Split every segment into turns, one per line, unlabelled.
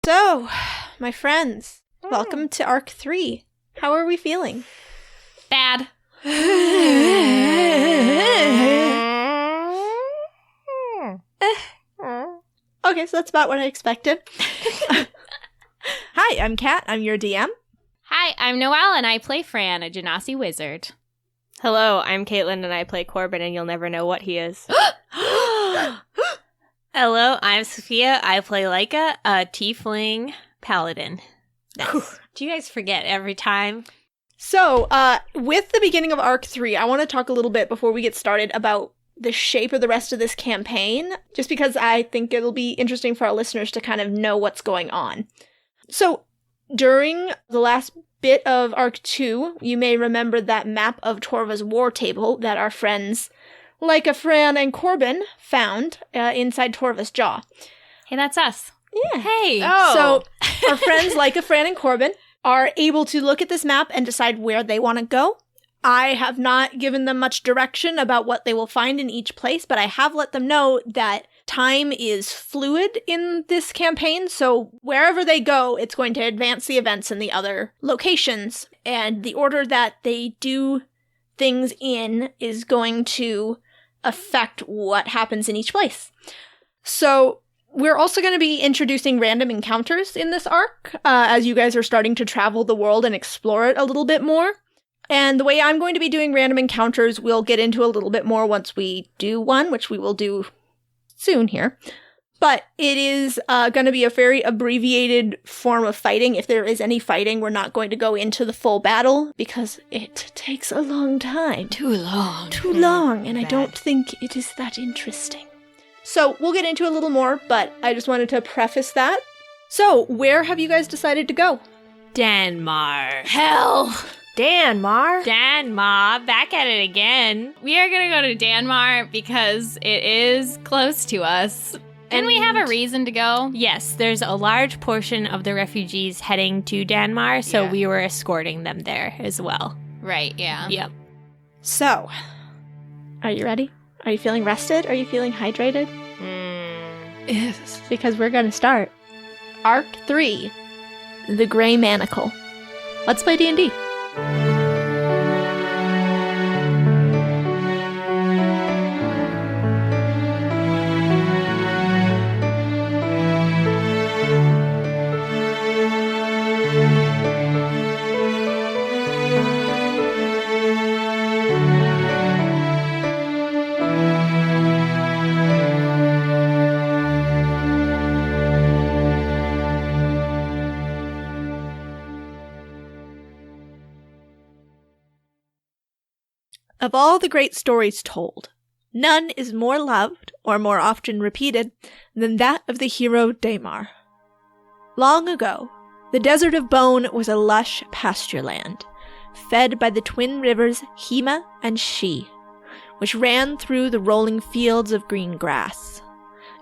So, my friends, welcome to Arc 3. How are we feeling?
Bad.
Okay, so that's about what I expected. Hi, I'm Kat. I'm your DM.
Hi, I'm Noelle, and I play Fran, a Genasi wizard.
Hello, I'm Caitlin, and I play Corbin, and you'll never know what he is. Hello, I'm Sophia. I play Leica, a tiefling paladin. Nice. Do you guys forget every time?
So, with the beginning of Arc 3, I want to talk a little bit before we get started about the shape of the rest of this campaign, just because I think it'll be interesting for our listeners to kind of know what's going on. So, during the last bit of Arc 2, you may remember that map of Torva's war table that our friends Leica, Fran, and Corbin found inside Torva's jaw.
Hey, that's us.
Yeah.
Hey.
Oh.
So, our friends Leica, Fran, and Corbin are able to look at this map and decide where they want to go. I have not given them much direction about what they will find in each place, but I have let them know that time is fluid in this campaign, so wherever they go, it's going to advance the events in the other locations, and the order that they do things in is going to affect what happens in each place. So, we're also going to be introducing random encounters in this arc, as you guys are starting to travel the world and explore it a little bit more. And the way I'm going to be doing random encounters, we'll get into a little bit more once we do one, which we will do soon here. But it is going to be a very abbreviated form of fighting. If there is any fighting, we're not going to go into the full battle because it takes a long time.
Too long.
Too long, and I don't think it is that interesting. So we'll get into a little more, but I just wanted to preface that. So, where have you guys decided to go?
Danmar.
Hell.
Danmar?
Danmar. Back at it again. We are going to go to Danmar because it is close to us. And we have a reason to go.
Yes, there's a large portion of the refugees heading to Danmar, so we were escorting them there as well.
Right, yeah.
Yep.
So, are you ready? Are you feeling rested? Are you feeling hydrated? Yes. Because we're going to start Arc 3, The Grey Manacle. Let's play D&D. Of all the great stories told, none is more loved or more often repeated than that of the hero Danmar. Long ago, the Desert of Bone was a lush pasture land, fed by the twin rivers Hema and Shi, which ran through the rolling fields of green grass.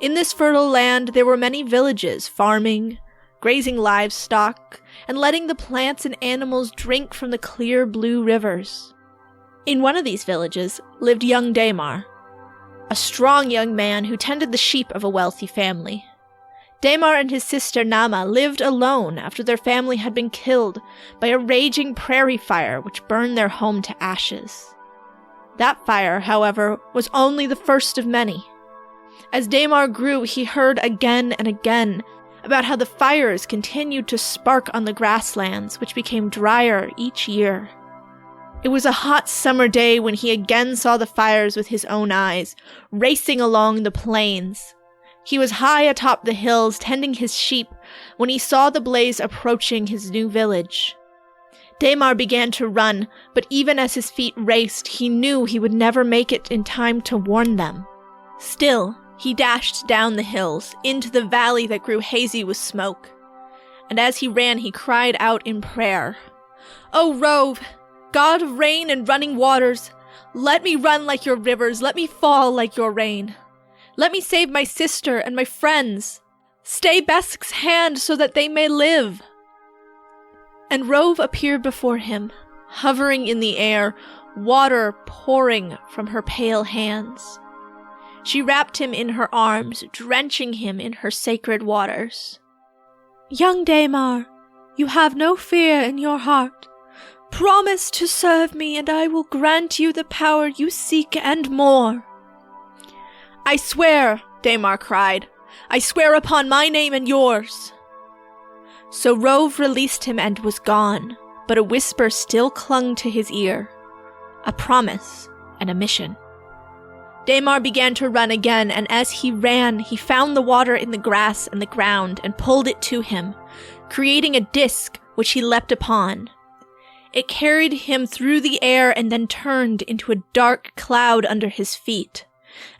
In this fertile land there were many villages farming, grazing livestock, and letting the plants and animals drink from the clear blue rivers. In one of these villages lived young Danmar, a strong young man who tended the sheep of a wealthy family. Danmar and his sister Nama lived alone after their family had been killed by a raging prairie fire which burned their home to ashes. That fire, however, was only the first of many. As Danmar grew, he heard again and again about how the fires continued to spark on the grasslands, which became drier each year. It was a hot summer day when he again saw the fires with his own eyes, racing along the plains. He was high atop the hills tending his sheep when he saw the blaze approaching his new village. Danmar began to run, but even as his feet raced, he knew he would never make it in time to warn them. Still, he dashed down the hills, into the valley that grew hazy with smoke. And as he ran, he cried out in prayer, "O Rove, God of rain and running waters, let me run like your rivers, let me fall like your rain. Let me save my sister and my friends. Stay Besk's hand so that they may live." And Rove appeared before him, hovering in the air, water pouring from her pale hands. She wrapped him in her arms, drenching him in her sacred waters. Young Danmar, you have no fear in your heart. Promise to serve me, and I will grant you the power you seek and more. I swear, Danmar cried. I swear upon my name and yours. So Rove released him and was gone, but a whisper still clung to his ear. A promise and a mission. Danmar began to run again, and as he ran, he found the water in the grass and the ground and pulled it to him, creating a disc which he leapt upon. It carried him through the air and then turned into a dark cloud under his feet.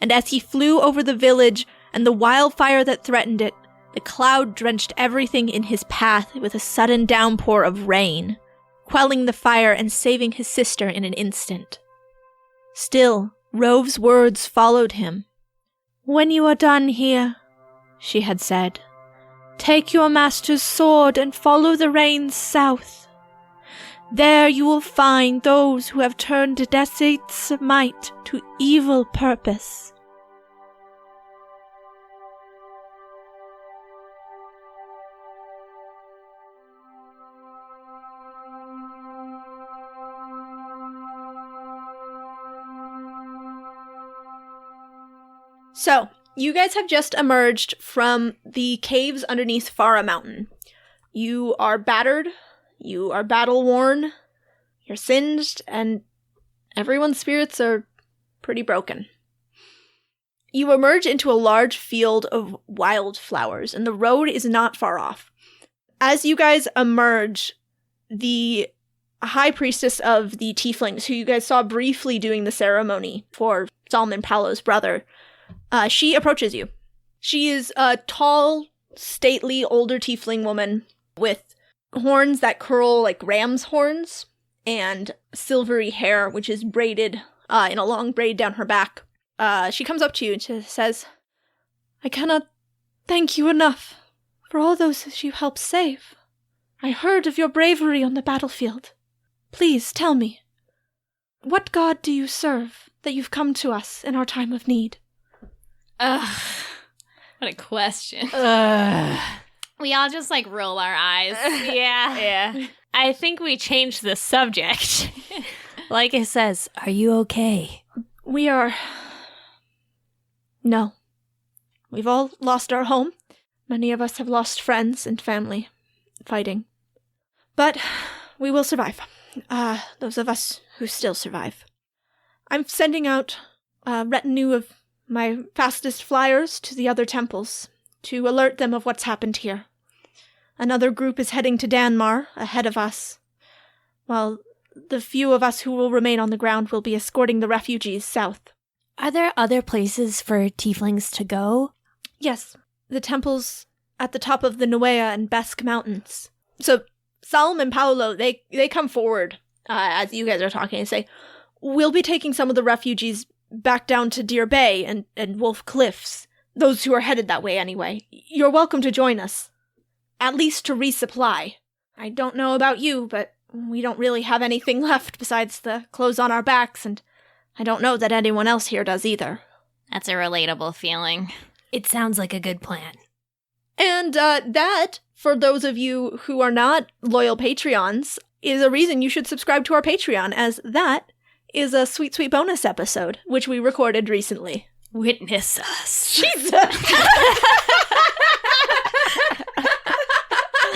And as he flew over the village and the wildfire that threatened it, the cloud drenched everything in his path with a sudden downpour of rain, quelling the fire and saving his sister in an instant. Still, Rove's words followed him. When you are done here, she had said, take your master's sword and follow the rains south. There you will find those who have turned Desate's might to evil purpose. So, you guys have just emerged from the caves underneath Farah Mountain. You are battered, you are battle-worn, you're singed, and everyone's spirits are pretty broken. You emerge into a large field of wildflowers, and the road is not far off. As you guys emerge, the high priestess of the tieflings, who you guys saw briefly doing the ceremony for Solomon Paolo's brother, she approaches you. She is a tall, stately, older tiefling woman with horns that curl like ram's horns and silvery hair, which is braided in a long braid down her back. She comes up to you and she says, I cannot thank you enough for all those you helped save. I heard of your bravery on the battlefield. Please tell me, what god do you serve that you've come to us in our time of need?
Ugh, what a question. We all just roll our eyes.
Yeah. I think we changed the subject. Like it says, are you okay?
We are... No. We've all lost our home. Many of us have lost friends and family fighting. But we will survive. Those of us who still survive. I'm sending out a retinue of my fastest flyers to the other temples to alert them of what's happened here. Another group is heading to Danmar ahead of us, while the few of us who will remain on the ground will be escorting the refugees south.
Are there other places for tieflings to go?
Yes, the temples at the top of the Nuea and Besk mountains. So Solomon and Paolo, they come forward as you guys are talking and say, we'll be taking some of the refugees back down to Deer Bay and Wolf Cliffs. Those who are headed that way anyway. You're welcome to join us. At least to resupply. I don't know about you, but we don't really have anything left besides the clothes on our backs, and I don't know that anyone else here does either.
That's a relatable feeling.
It sounds like a good plan.
And that, for those of you who are not loyal Patreons, is a reason you should subscribe to our Patreon, as that is a sweet, sweet bonus episode, which we recorded recently.
Witness us.
Jesus!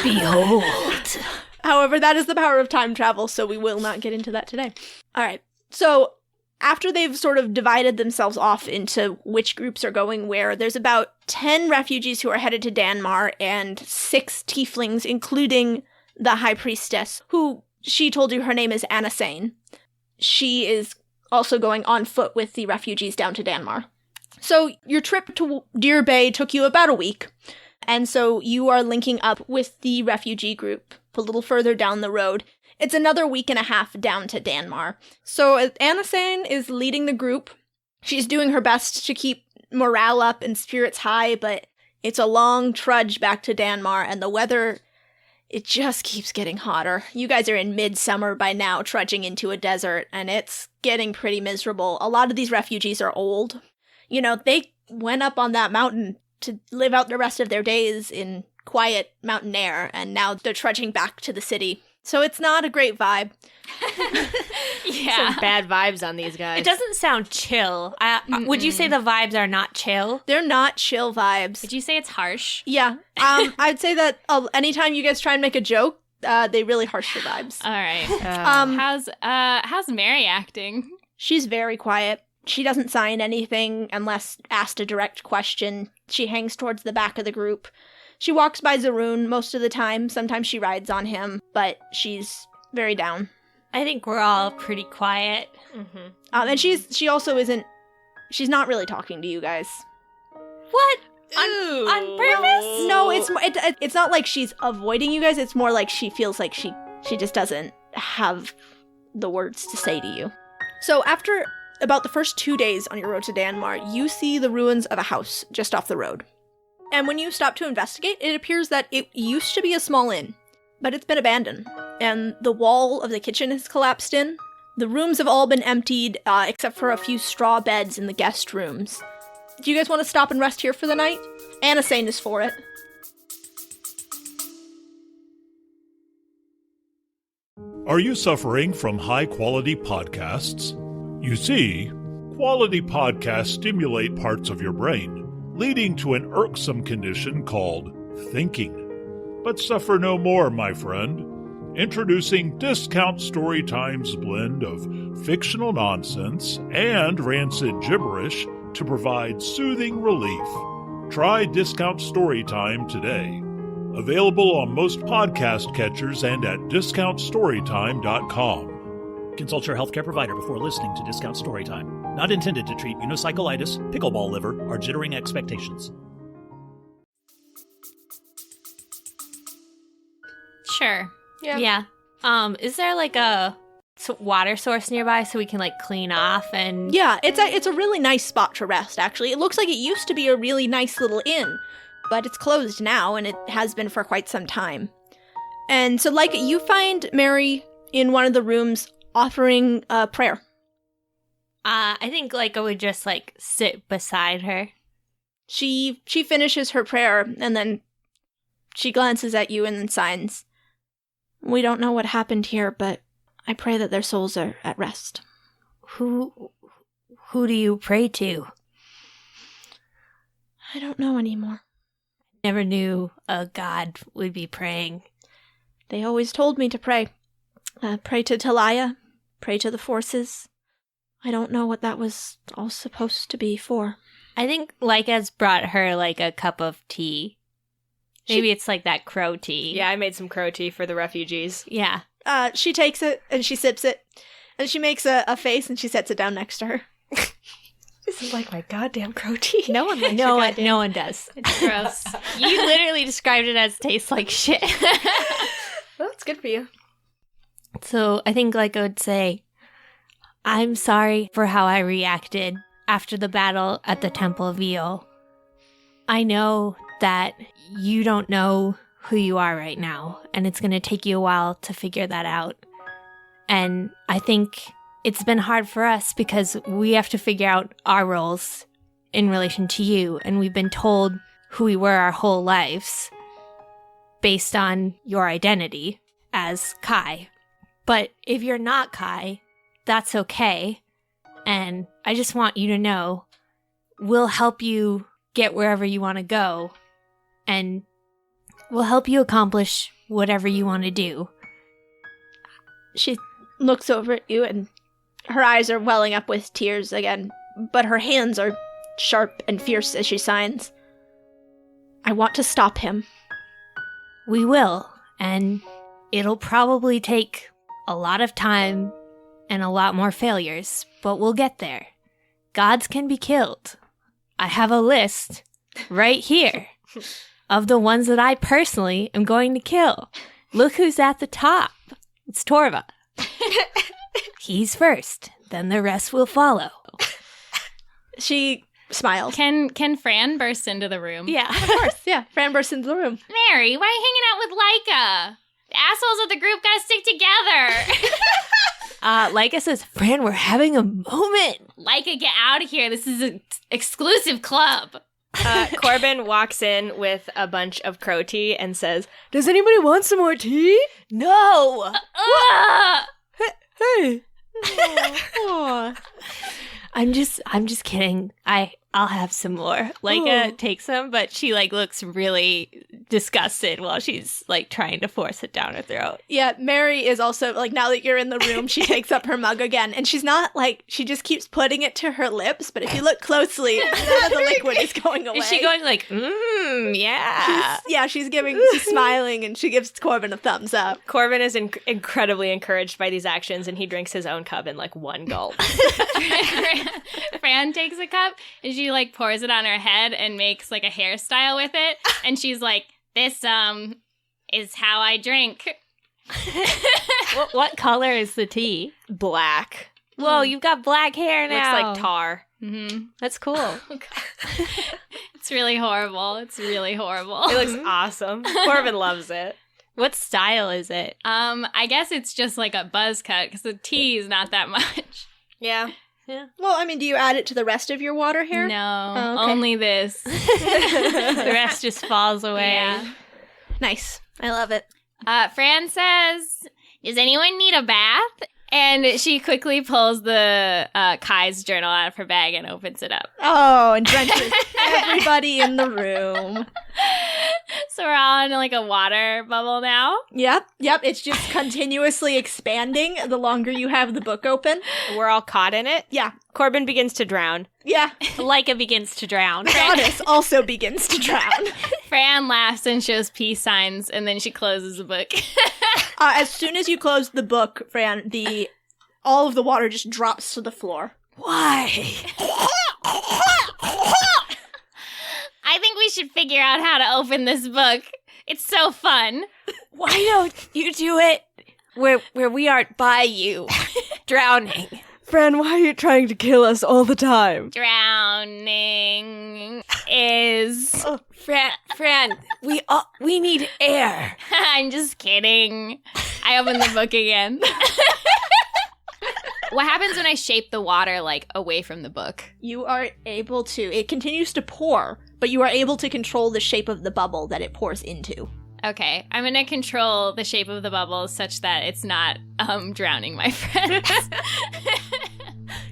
Behold.
However, that is the power of time travel, so we will not get into that today. All right, so after they've sort of divided themselves off into which groups are going where, there's about 10 refugees who are headed to Danmar and 6 tieflings, including the high priestess, who she told you her name is Anasane. She is also going on foot with the refugees down to Danmar. So your trip to Deer Bay took you about a week, and so you are linking up with the refugee group a little further down the road. It's another week and a half down to Danmar. So Anasane is leading the group. She's doing her best to keep morale up and spirits high, but it's a long trudge back to Danmar, and the weather, it just keeps getting hotter. You guys are in midsummer by now, trudging into a desert, and it's getting pretty miserable. A lot of these refugees are old. You know, they went up on that mountain to live out the rest of their days in quiet mountain air, and now they're trudging back to the city. So it's not a great vibe.
Yeah.
Some bad vibes on these guys.
It doesn't sound chill. Would you say the vibes are not chill?
They're not chill vibes.
Did you say it's harsh?
Yeah. I'd say that anytime you guys try and make a joke, they really harsh the vibes.
All right. How's Mary acting?
She's very quiet. She doesn't sign anything unless asked a direct question. She hangs towards the back of the group. She walks by Zaroon most of the time. Sometimes she rides on him, but she's very down.
I think we're all pretty quiet.
Mm-hmm.
And she also isn't. She's not really talking to you guys.
What? On purpose?
No, it's not like she's avoiding you guys. It's more like she feels like she just doesn't have the words to say to you. So after about the first 2 days on your road to Danmar, you see the ruins of a house just off the road. And when you stop to investigate, it appears that it used to be a small inn, but it's been abandoned. And the wall of the kitchen has collapsed in. The rooms have all been emptied, except for a few straw beds in the guest rooms. Do you guys want to stop and rest here for the night? Anasane is for it.
Are you suffering from high-quality podcasts? You see, quality podcasts stimulate parts of your brain, leading to an irksome condition called thinking. But suffer no more, my friend. Introducing Discount Storytime's blend of fictional nonsense and rancid gibberish to provide soothing relief. Try Discount Storytime today. Available on most podcast catchers and at discountstorytime.com.
Consult your healthcare provider before listening to Discount Storytime. Not intended to treat unicyclitis, pickleball liver, or jittering expectations.
Sure.
Yeah. Is there like a water source nearby so we can like clean off and...
Yeah, it's a really nice spot to rest, actually. It looks like it used to be a really nice little inn, but it's closed now, and it has been for quite some time. And so, like, you find Mary in one of the rooms offering a prayer.
I think Leica would just like sit beside her.
She finishes her prayer, and then she glances at you and then signs. We don't know what happened here, but I pray that their souls are at rest.
Who do you pray to?
I don't know anymore.
Never knew a god would be praying.
They always told me to pray. Pray to Talia, pray to the forces. I don't know what that was all supposed to be for.
I think Leica's brought her like a cup of tea. Maybe it's like that crow tea.
Yeah, I made some crow tea for the refugees.
Yeah.
She takes it and she sips it, and she makes a face and she sets it down next to her.
This is like my goddamn crow tea.
No one likes no one does.
It's gross.
You literally described it as tastes like shit.
Well, it's good for you.
So I think Leica would say, I'm sorry for how I reacted after the battle at the Temple of Eel. I know that you don't know who you are right now, and it's going to take you a while to figure that out. And I think it's been hard for us because we have to figure out our roles in relation to you, and we've been told who we were our whole lives based on your identity as Kai. But if you're not Kai, that's okay. And I just want you to know, we'll help you get wherever you want to go, and we'll help you accomplish whatever you want to do.
She looks over at you, and her eyes are welling up with tears again, but her hands are sharp and fierce as she signs. I want to stop him.
We will, and it'll probably take a lot of time and a lot more failures, but we'll get there. Gods can be killed. I have a list right here of the ones that I personally am going to kill. Look who's at the top. It's Torva. He's first, then the rest will follow.
She smiles.
Can Fran burst into the room?
Yeah.
Of course, yeah. Fran bursts into the room.
Mary, why are you hanging out with Leica? The assholes of the group gotta stick together.
Leica says, Fran, we're having a moment.
Leica, get out of here. This is an exclusive club.
Corbin walks in with a bunch of crow tea and says, "Does anybody want some more tea?"
No!
Hey.
I'm just kidding. I'll have some more. Leica takes some, but she looks really disgusted while she's trying to force it down her throat.
Yeah, Mary is also now that you're in the room, she takes up her mug again, and she's not she just keeps putting it to her lips, but if you look closely, none of the liquid is going away.
Is she going yeah?
She's smiling, and she gives Corbin a thumbs up.
Corbin is incredibly encouraged by these actions, and he drinks his own cup in one gulp.
Fran takes a cup and she pours it on her head and makes a hairstyle with it, and she's like, "This is how I drink."
What color is the tea?
Black.
Whoa, you've got black hair now.
Looks like tar.
Mm-hmm.
That's cool.
Oh, it's really horrible. It's really horrible.
It looks awesome. Corbin loves it.
What style is it?
I guess it's just a buzz cut because the tea is not that much.
Yeah.
Yeah.
Well, do you add it to the rest of your water here?
No,
Oh, okay.
only this.
The rest just falls away.
Yeah.
Nice. I love it.
Fran says, "Does anyone need a bath?" And she quickly pulls the Kai's journal out of her bag and opens it up.
Oh, and drenches everybody in the room.
So we're all in a water bubble now.
Yep. It's just continuously expanding the longer you have the book open.
We're all caught in it.
Yeah.
Corbin begins to drown.
Yeah.
Leica begins to drown.
Goddess also begins to drown.
Fran laughs and shows peace signs, and then she closes the book.
As soon as you close the book, Fran, all of the water just drops to the floor.
Why?
I think we should figure out how to open this book. It's so fun.
Why don't you do it where we aren't by you, drowning?
Fran, why are you trying to kill us all the time?
Drowning is...
Fran, we need air.
I'm just kidding. I open the book again. What happens when I shape the water, away from the book?
You are able to. It continues to pour, but you are able to control the shape of the bubble that it pours into.
Okay, I'm going to control the shape of the bubble such that it's not drowning my friends.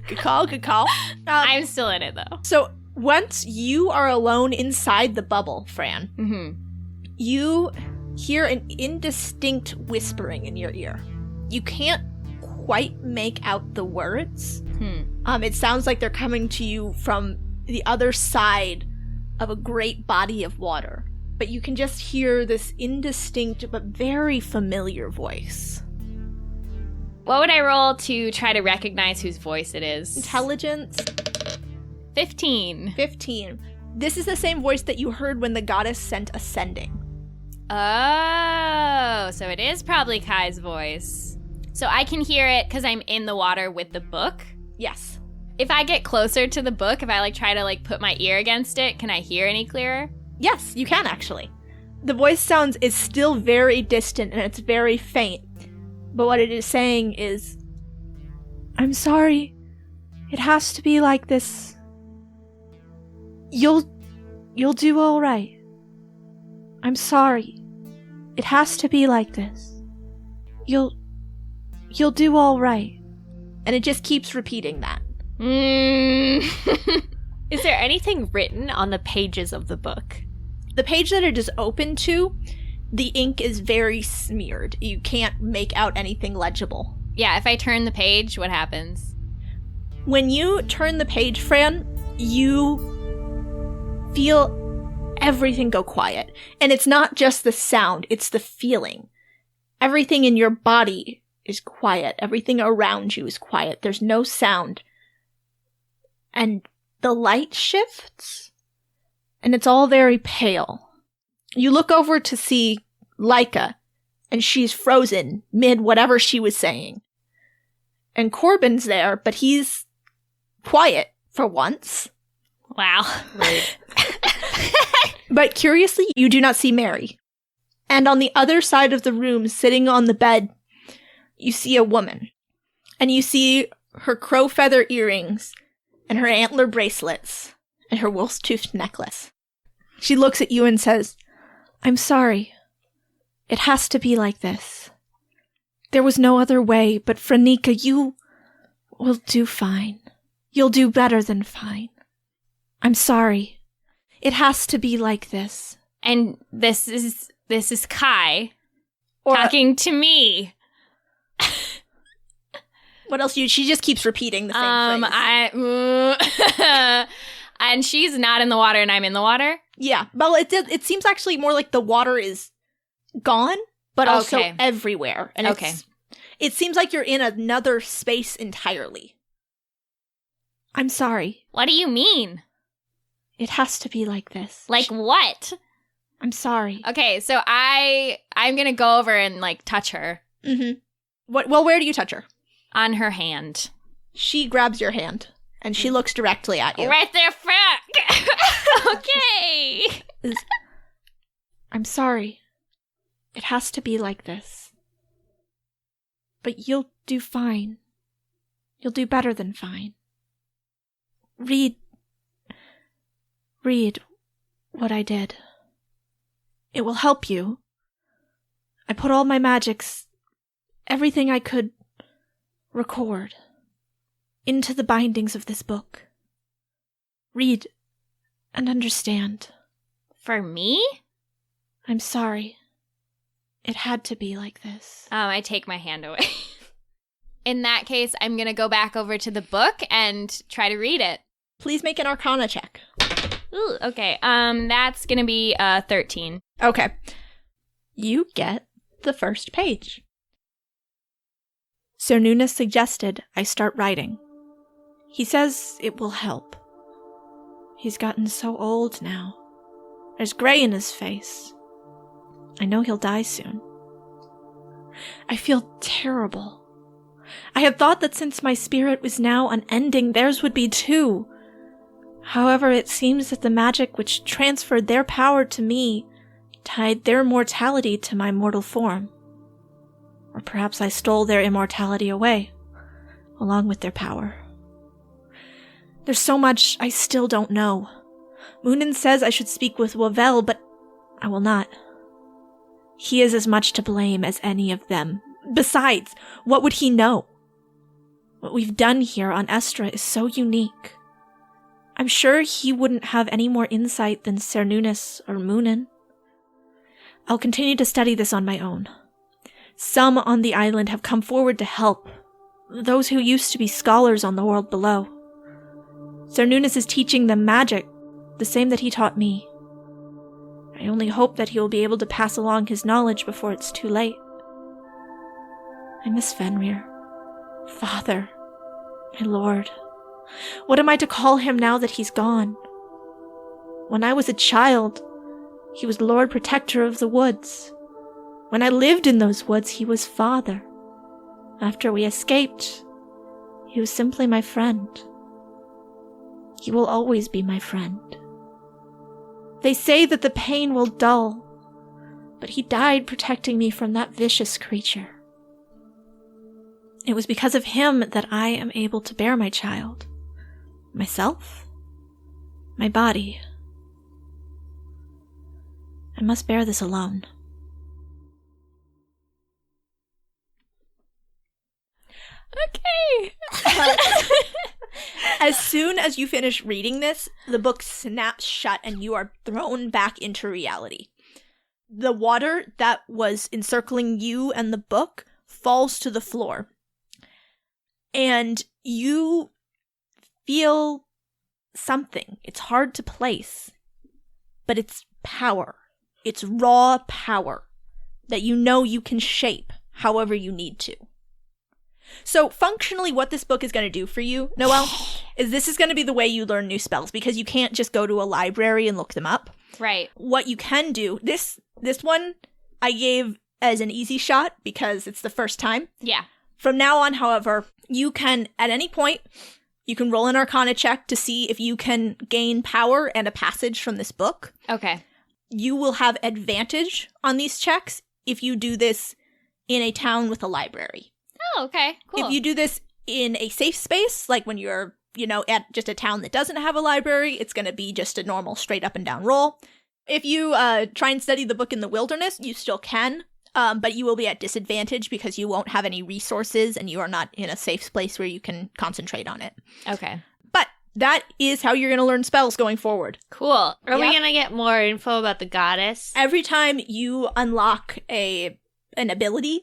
Good call, good call.
I'm still in it, though.
So once you are alone inside the bubble, Fran, you hear an indistinct whispering in your ear. You can't quite make out the words. It sounds like they're coming to you from the other side of a great body of water. But you can just hear this indistinct but very familiar voice.
What would I roll to try to recognize whose voice it is?
Intelligence.
15.
15. This is the same voice that you heard when the goddess sent ascending.
Oh, so it is probably Kai's voice. So I can hear it because I'm in the water with the book?
Yes.
If I get closer to the book, if I try to put my ear against it, can I hear any clearer?
Yes, you can actually. The voice is still very distant and it's very faint. But what it is saying is, "I'm sorry. It has to be like this. You'll do all right. I'm sorry. It has to be like this. You'll do all right." And it just keeps repeating that.
Is there anything written on the pages of the book?
The page that it is open to, the ink is very smeared. You can't make out anything legible.
Yeah, if I turn the page, what happens?
When you turn the page, Fran, you feel everything go quiet. And it's not just the sound, it's the feeling. Everything in your body is quiet. Everything around you is quiet. There's no sound. And the light shifts. And it's all very pale. You look over to see Leica, and she's frozen mid whatever she was saying. And Corbin's there, but he's quiet for once.
Wow.
But curiously, you do not see Mary. And on the other side of the room, sitting on the bed, you see a woman. And you see her crow feather earrings and her antler bracelets and her wolf-toothed necklace. She looks at you and says, I'm sorry. It has to be like this. There was no other way, but Franika, you will do fine. You'll do better than fine. I'm sorry. It has to be like this.
And this is Kai talking to me.
What else? She just keeps repeating the same phrase.
And she's not in the water and I'm in the water?
Yeah. Well, it seems actually more like the water is gone, but also everywhere. And it seems like you're in another space entirely. I'm sorry.
What do you mean?
It has to be like this.
Like what?
I'm sorry.
Okay, so I'm gonna go over and like touch her.
Mm-hmm. Well, where do you touch her?
On her hand.
She grabs your hand and she looks directly at you.
Right there, Frank. Okay.
I'm sorry. It has to be like this. But you'll do fine. You'll do better than fine. Read what I did. It will help you. I put all my magics, everything I could record, into the bindings of this book. Read and understand.
For me?
I'm sorry. It had to be like this.
I take my hand away. In that case, I'm going to go back over to the book and try to read it.
Please make an Arcana check.
Ooh, okay. That's going to be 13.
Okay. You get the first page. Sir Nunes suggested I start writing. He says it will help. He's gotten so old now. There's gray in his face. I know he'll die soon. I feel terrible. I had thought that since my spirit was now unending, theirs would be too. However, it seems that the magic which transferred their power to me tied their mortality to my mortal form. Or perhaps I stole their immortality away, along with their power. There's so much I still don't know. Moonin says I should speak with Wavell, but I will not. He is as much to blame as any of them. Besides, what would he know? What we've done here on Estra is so unique. I'm sure he wouldn't have any more insight than Sir Nunes or Moonin. I'll continue to study this on my own. Some on the island have come forward to help, those who used to be scholars on the world below. Sir Nunes is teaching them magic, the same that he taught me. I only hope that he will be able to pass along his knowledge before it's too late. I miss Fenrir. Father. My lord. What am I to call him now that he's gone? When I was a child, he was Lord Protector of the Woods. When I lived in those woods, he was father. After we escaped, he was simply my friend. He will always be my friend. They say that the pain will dull, but he died protecting me from that vicious creature. It was because of him that I am able to bear my child. Myself? My body. I must bear this alone.
Okay.
As soon as you finish reading this, the book snaps shut and you are thrown back into reality. The water that was encircling you and the book falls to the floor. And you feel something. It's hard to place, but it's power. It's raw power that you know you can shape however you need to. So functionally what this book is going to do for you, Noelle, is this is going to be the way you learn new spells, because you can't just go to a library and look them up.
Right.
What you can do, this one I gave as an easy shot because it's the first time.
Yeah.
From now on, however, you can, at any point, you can roll an Arcana check to see if you can gain power and a passage from this book.
Okay.
You will have advantage on these checks if you do this in a town with a library.
Oh, okay. Cool.
If you do this in a safe space, like when you're at just a town that doesn't have a library, it's going to be just a normal straight up and down roll. If you try and study the book in the wilderness, you still can, but you will be at disadvantage because you won't have any resources and you are not in a safe place where you can concentrate on it.
Okay.
But that is how you're going to learn spells going forward.
Cool. Are we going to get more info about the goddess?
Every time you unlock an ability,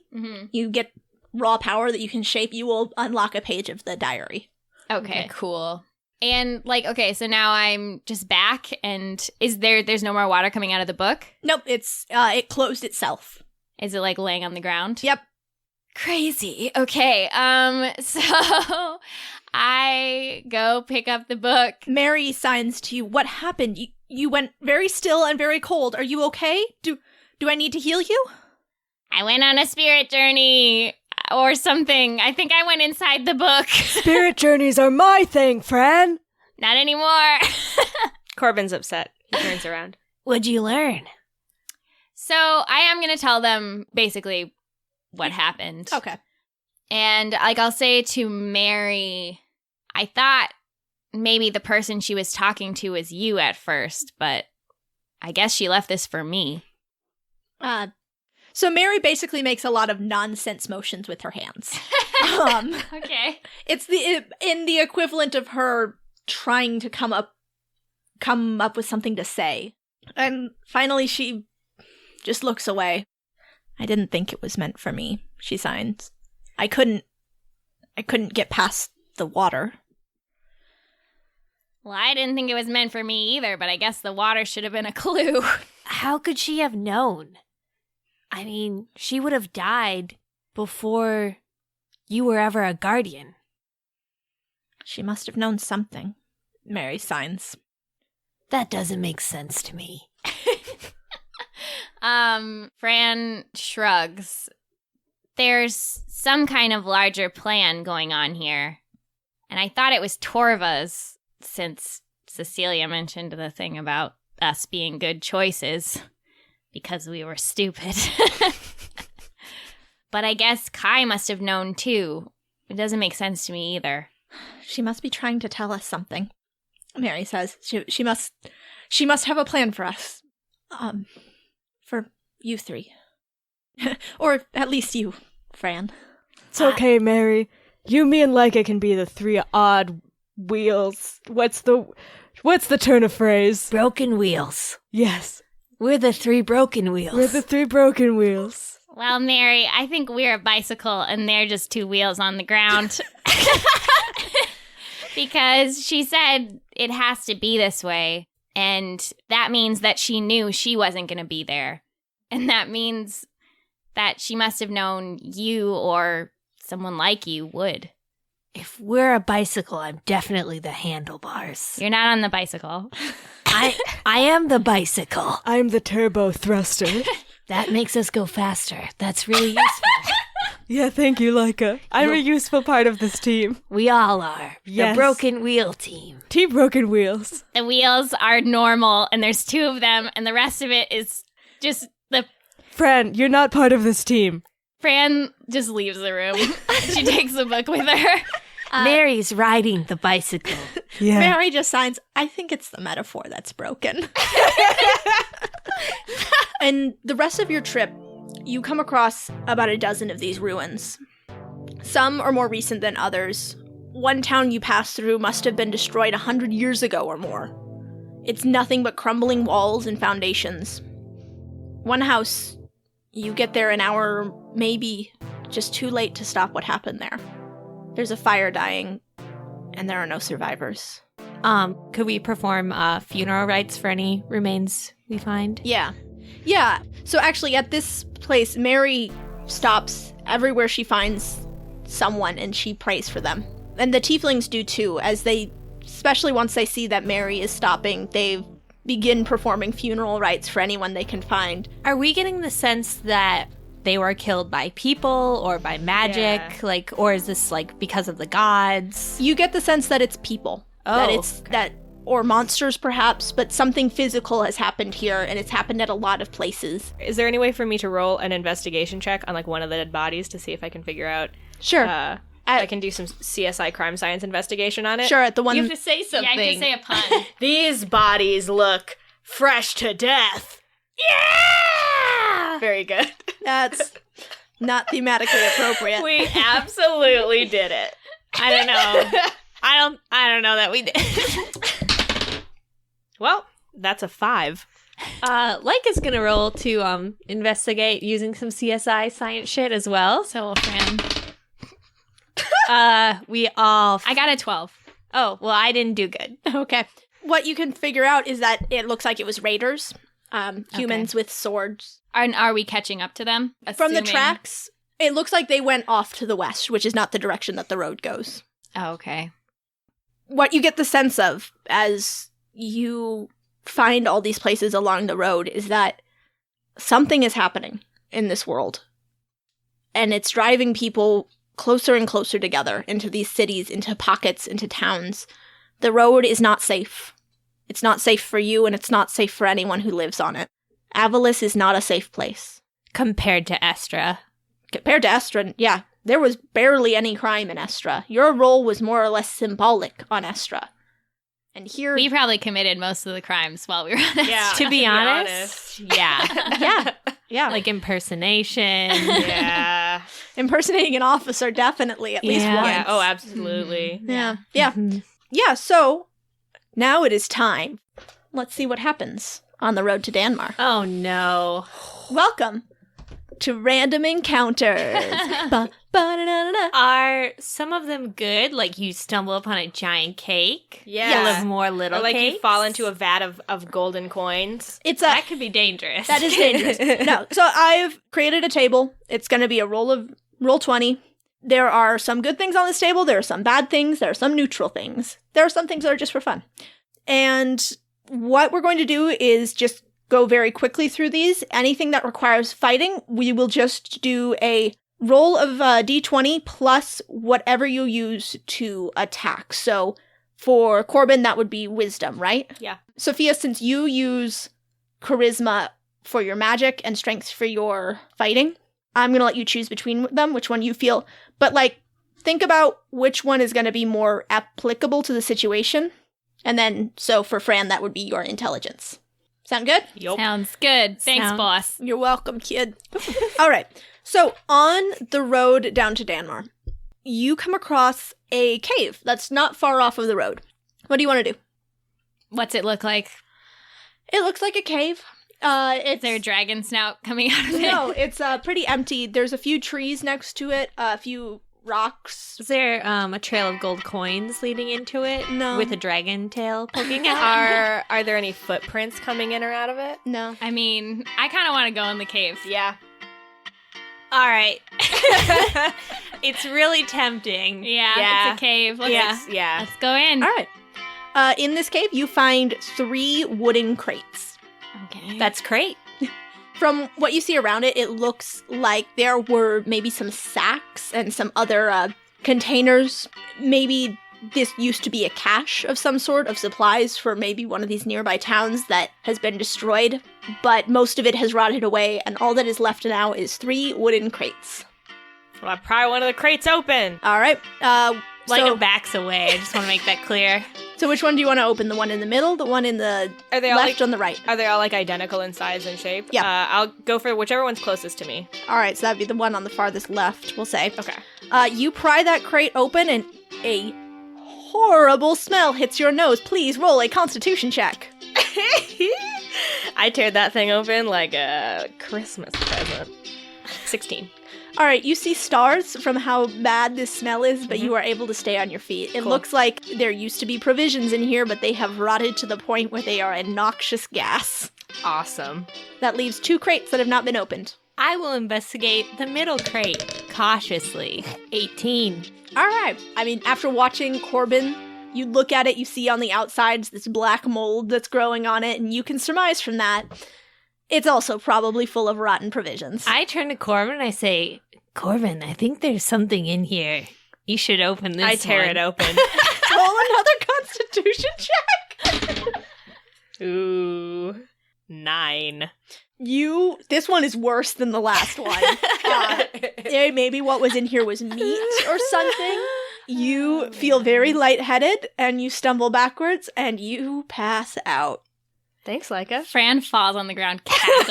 you get raw power that you can shape, you will unlock a page of the diary.
Okay, cool. And okay, so now I'm just back, and there's no more water coming out of the book?
Nope, it closed itself.
Is it laying on the ground?
Yep.
Crazy. Okay, so I go pick up the book.
Mary signs to you. What happened? You went very still and very cold. Are you okay? Do I need to heal you?
I went on a spirit journey. Or something. I think I went inside the book.
Spirit journeys are my thing, Fran.
Not anymore.
Corbin's upset. He turns around.
What'd you learn?
So I am going to tell them basically what happened.
Okay.
And I'll say to Mary, I thought maybe the person she was talking to was you at first, but I guess she left this for me.
So Mary basically makes a lot of nonsense motions with her hands.
Okay.
It's in the equivalent of her trying to come up with something to say. And finally she just looks away. I didn't think it was meant for me, she signs. I couldn't get past the water.
Well, I didn't think it was meant for me either, but I guess the water should have been a clue.
How could she have known? I mean, she would have died before you were ever a guardian.
She must have known something, Mary signs.
That doesn't make sense to me.
Fran shrugs. There's some kind of larger plan going on here. And I thought it was Torva's, since Cecilia mentioned the thing about us being good choices. Because we were stupid. But I guess Kai must have known too. It doesn't make sense to me either.
She must be trying to tell us something, Mary says. She must have a plan for us. For you three. Or at least you, Fran.
It's okay, Mary. You, me, and Leica can be the three odd wheels. What's the turn of phrase?
Broken wheels.
Yes.
We're the three broken wheels.
We're the three broken wheels.
Well, Mary, I think we're a bicycle and they're just two wheels on the ground. Because she said it has to be this way. And that means that she knew she wasn't going to be there. And that means that she must have known you or someone like you would.
If we're a bicycle, I'm definitely the handlebars.
You're not on the bicycle.
I am the bicycle.
I'm the turbo thruster.
That makes us go faster. That's really useful.
Yeah, thank you, Leica. I'm a useful part of this team.
We all are.
Yes.
The broken wheel team.
Team Broken Wheels.
The wheels are normal and there's two of them and the rest of it is just the...
Fran, you're not part of this team.
Fran just leaves the room. She takes the book with her.
Mary's riding the bicycle.
Yeah.
Mary just signs, I think it's the metaphor that's broken. And the rest of your trip, you come across about a dozen of these ruins. Some are more recent than others. One town you pass through must have been destroyed 100 years ago or more. It's nothing but crumbling walls and foundations. One house, you get there an hour, maybe, just too late to stop what happened there. There's a fire dying, and there are no survivors.
Could we perform funeral rites for any remains we find?
Yeah. So actually, at this place, Mary stops everywhere she finds someone, and she prays for them. And the tieflings do too, as they, especially once they see that Mary is stopping, they begin performing funeral rites for anyone they can find.
Are we getting the sense that they were killed by people or by magic?
Yeah.
Or is this because of the gods?
You get the sense that it's people. Or monsters perhaps, but something physical has happened here, and it's happened at a lot of places.
Is there any way for me to roll an investigation check on one of the dead bodies to see if I can figure out?
Sure.
I can do some CSI crime science investigation on it.
Sure, at the one...
You have to say something.
Yeah, I have to say a pun.
These bodies look fresh to death. Yeah! Very good.
That's not thematically appropriate.
We absolutely did it.
I don't know. I don't know that we did.
Well, that's a 5.
Leica's gonna roll to investigate using some CSI science shit as well.
So, Fran.
We all.
I got a 12.
Oh, well, I didn't do good.
Okay. What you can figure out is that it looks like it was raiders, humans with swords.
Are we catching up to them?
From the
Assuming-
tracks, it looks like they went off to the west, which is not the direction that the road goes.
Oh, okay.
What you get the sense of as you find all these places along the road is that something is happening in this world. And it's driving people closer and closer together into these cities, into pockets, into towns. The road is not safe. It's not safe for you, and it's not safe for anyone who lives on it. Avalis is not a safe place.
Compared to Estra.
Compared to Estra, yeah, there was barely any crime in Estra. Your role was more or less symbolic on Estra. And here...
We probably committed most of the crimes while we were on it.
Yeah.
To be honest, yeah.
yeah.
Like impersonation.
Yeah.
Impersonating an officer, definitely, at least
Yeah.
once.
Yeah. Oh, absolutely.
Yeah. Yeah.
Mhm.
Yeah, so now it is time. Let's see what happens on the road to Danmar.
Oh, no.
Welcome to Random Encounters. Ba-ba-da-da-da.
Are some of them good? Like you stumble upon a giant cake?
Yeah.
Full of more little
Or like
cakes?
you fall into a vat of golden coins.
It's
That could be dangerous.
that is dangerous. No, so I've created a table. It's going to be a roll 20. There are some good things on this table. There are some bad things. There are some neutral things. There are some things that are just for fun. And what we're going to do is just go very quickly through these. Anything that requires fighting, we will just do a roll of d20 plus whatever you use to attack. So for Corbin, that would be wisdom, right?
Yeah.
Sophia, since you use charisma for your magic and strength for your fighting, I'm going to let you choose between them, which one you feel. But, like, think about which one is going to be more applicable to the situation. And then, so for Fran, that would be your intelligence. Sound good?
Yup.
Sounds good. Thanks, boss.
You're welcome, kid. All right. So, on the road down to Danmar, you come across a cave that's not far off of the road. What do you want to do?
What's it look like?
It looks like a cave.
Is
It's
there a dragon snout coming out of it?
No, it's pretty empty. There's a few trees next to it, a few rocks.
Is there a trail of gold coins leading into it?
No.
With a dragon tail poking out?
Are there any footprints coming in or out of it?
No.
I mean, I kind of want to go in the cave.
Yeah.
All right. It's really tempting.
Yeah,
Yeah.
it's a cave. Let's,
Yeah.
let's go in.
All right. In this cave, you find 3 wooden crates.
Okay.
That's great.
From what you see around it, it looks like there were maybe some sacks and some other containers. Maybe this used to be a cache of some sort of supplies for maybe one of these nearby towns that has been destroyed, but most of it has rotted away, and all that is left now is 3 wooden crates.
Well, I pry one of the crates open.
All right.
Leica backs away. I just want to make that clear.
So which one do you want to open? The one in the middle, the one in the
Are they all
left,
like,
on the right?
Are they all like identical in size and shape?
Yeah.
I'll go for whichever one's closest to me.
All right, so that'd be the one on the farthest left, we'll say.
Okay.
You pry that crate open, and a horrible smell hits your nose. Please roll a Constitution check.
I teared that thing open like a Christmas present. 16.
All right, you see stars from how bad this smell is, but you are able to stay on your feet. It
Cool.
looks like there used to be provisions in here, but they have rotted to the point where they are a noxious gas.
Awesome.
That leaves 2 crates that have not been opened.
I will investigate the middle crate cautiously. 18.
All right. I mean, after watching Corbin, you look at it, you see on the outsides this black mold that's growing on it, and you can surmise from that it's also probably full of rotten provisions.
I turn to Corbin and I say, Corbin, I think there's something in here. You should open this
I tear
one.
it open.
Roll another Constitution check.
Ooh. 9.
This one is worse than the last one. maybe what was in here was meat or something. You feel very lightheaded, and you stumble backwards, and you pass out.
Thanks, Leica.
Fran falls on the ground cackling.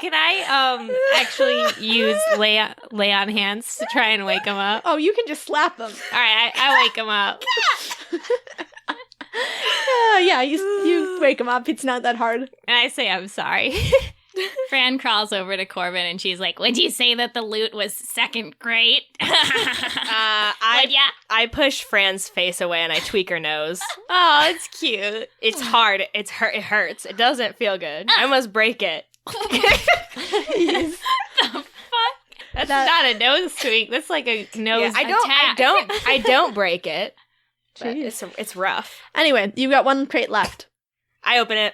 Can I actually use lay on hands to try and wake him up?
Oh, you can just slap them.
All right, I wake him up.
Yeah, you wake him up. It's not that hard.
And I say I'm sorry.
Fran crawls over to Corbin and she's like, would you say that the loot was second grade?
I push Fran's face away and I tweak her nose.
Oh, it's cute.
It's hard. It hurts. It doesn't feel good. I almost break it.
The fuck? That's not a nose tweak. That's like a nose attack.
I don't break it. But it's rough.
Anyway, you've got one crate left.
I open it.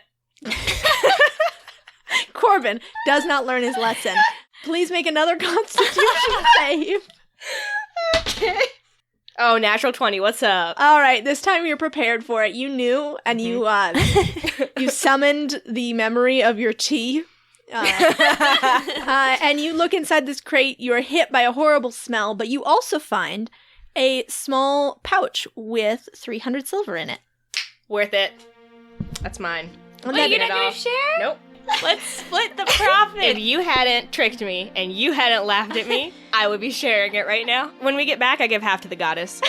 Corbin does not learn his lesson. Please make another Constitution save.
Okay. Oh, natural 20. What's up?
All right, this time you're prepared for it. You knew, and you summoned the memory of your chi. And you look inside this crate. You are hit by a horrible smell, but you also find a small pouch with 300 silver in it.
Worth it. That's mine.
Wait, you're not going to share?
Nope.
Let's split the profit.
If you hadn't tricked me and you hadn't laughed at me, I would be sharing it right now. When we get back, I give half to the goddess.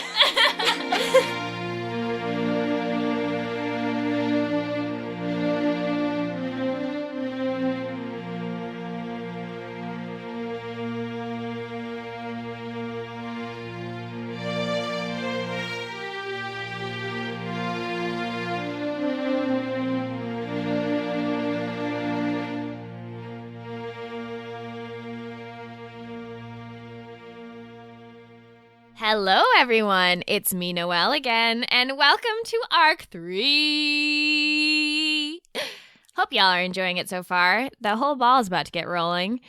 Hello, everyone. It's me, Noelle, again, and welcome to Arc 3. Hope y'all are enjoying it so far. The whole ball is about to get rolling.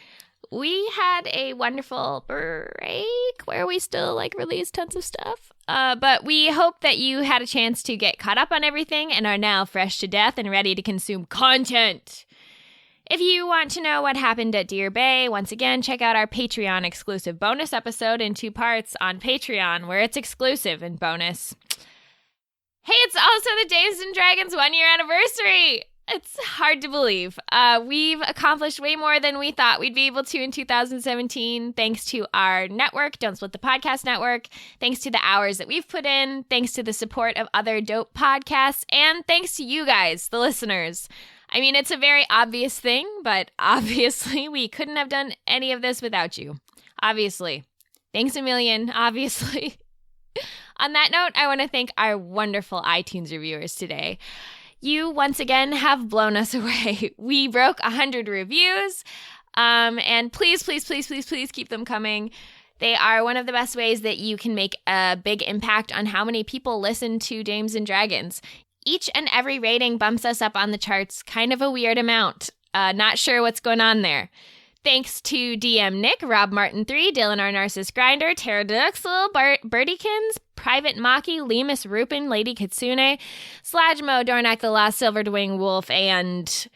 We had a wonderful break where we still, released tons of stuff. But we hope that you had a chance to get caught up on everything and are now fresh to death and ready to consume content. If you want to know what happened at Deer Bay, once again, check out our Patreon exclusive bonus episode in 2 parts on Patreon, where it's exclusive and bonus. Hey, it's also the Days and Dragons 1-year anniversary! It's hard to believe. We've accomplished way more than we thought we'd be able to in 2017, thanks to our network, Don't Split the Podcast Network, thanks to the hours that we've put in, thanks to the support of other dope podcasts, and thanks to you guys, the listeners. I mean, it's a very obvious thing, but obviously we couldn't have done any of this without you. Obviously. Thanks a million, obviously. On that note, I want to thank our wonderful iTunes reviewers today. You, once again, have blown us away. We broke 100 reviews, and please keep them coming. They are one of the best ways that you can make a big impact on how many people listen to Dames and Dragons. Each and every rating bumps us up on the charts, kind of a weird amount. Not sure what's going on there. Thanks to DM Nick, Rob Martin 3, Dylan R. Narcissus Grinder, Tara Duxel, Birdykins, Private Maki, Lemus Rupin, Lady Kitsune, Slajmo, Dornak the Lost, Silverdwing Wolf, and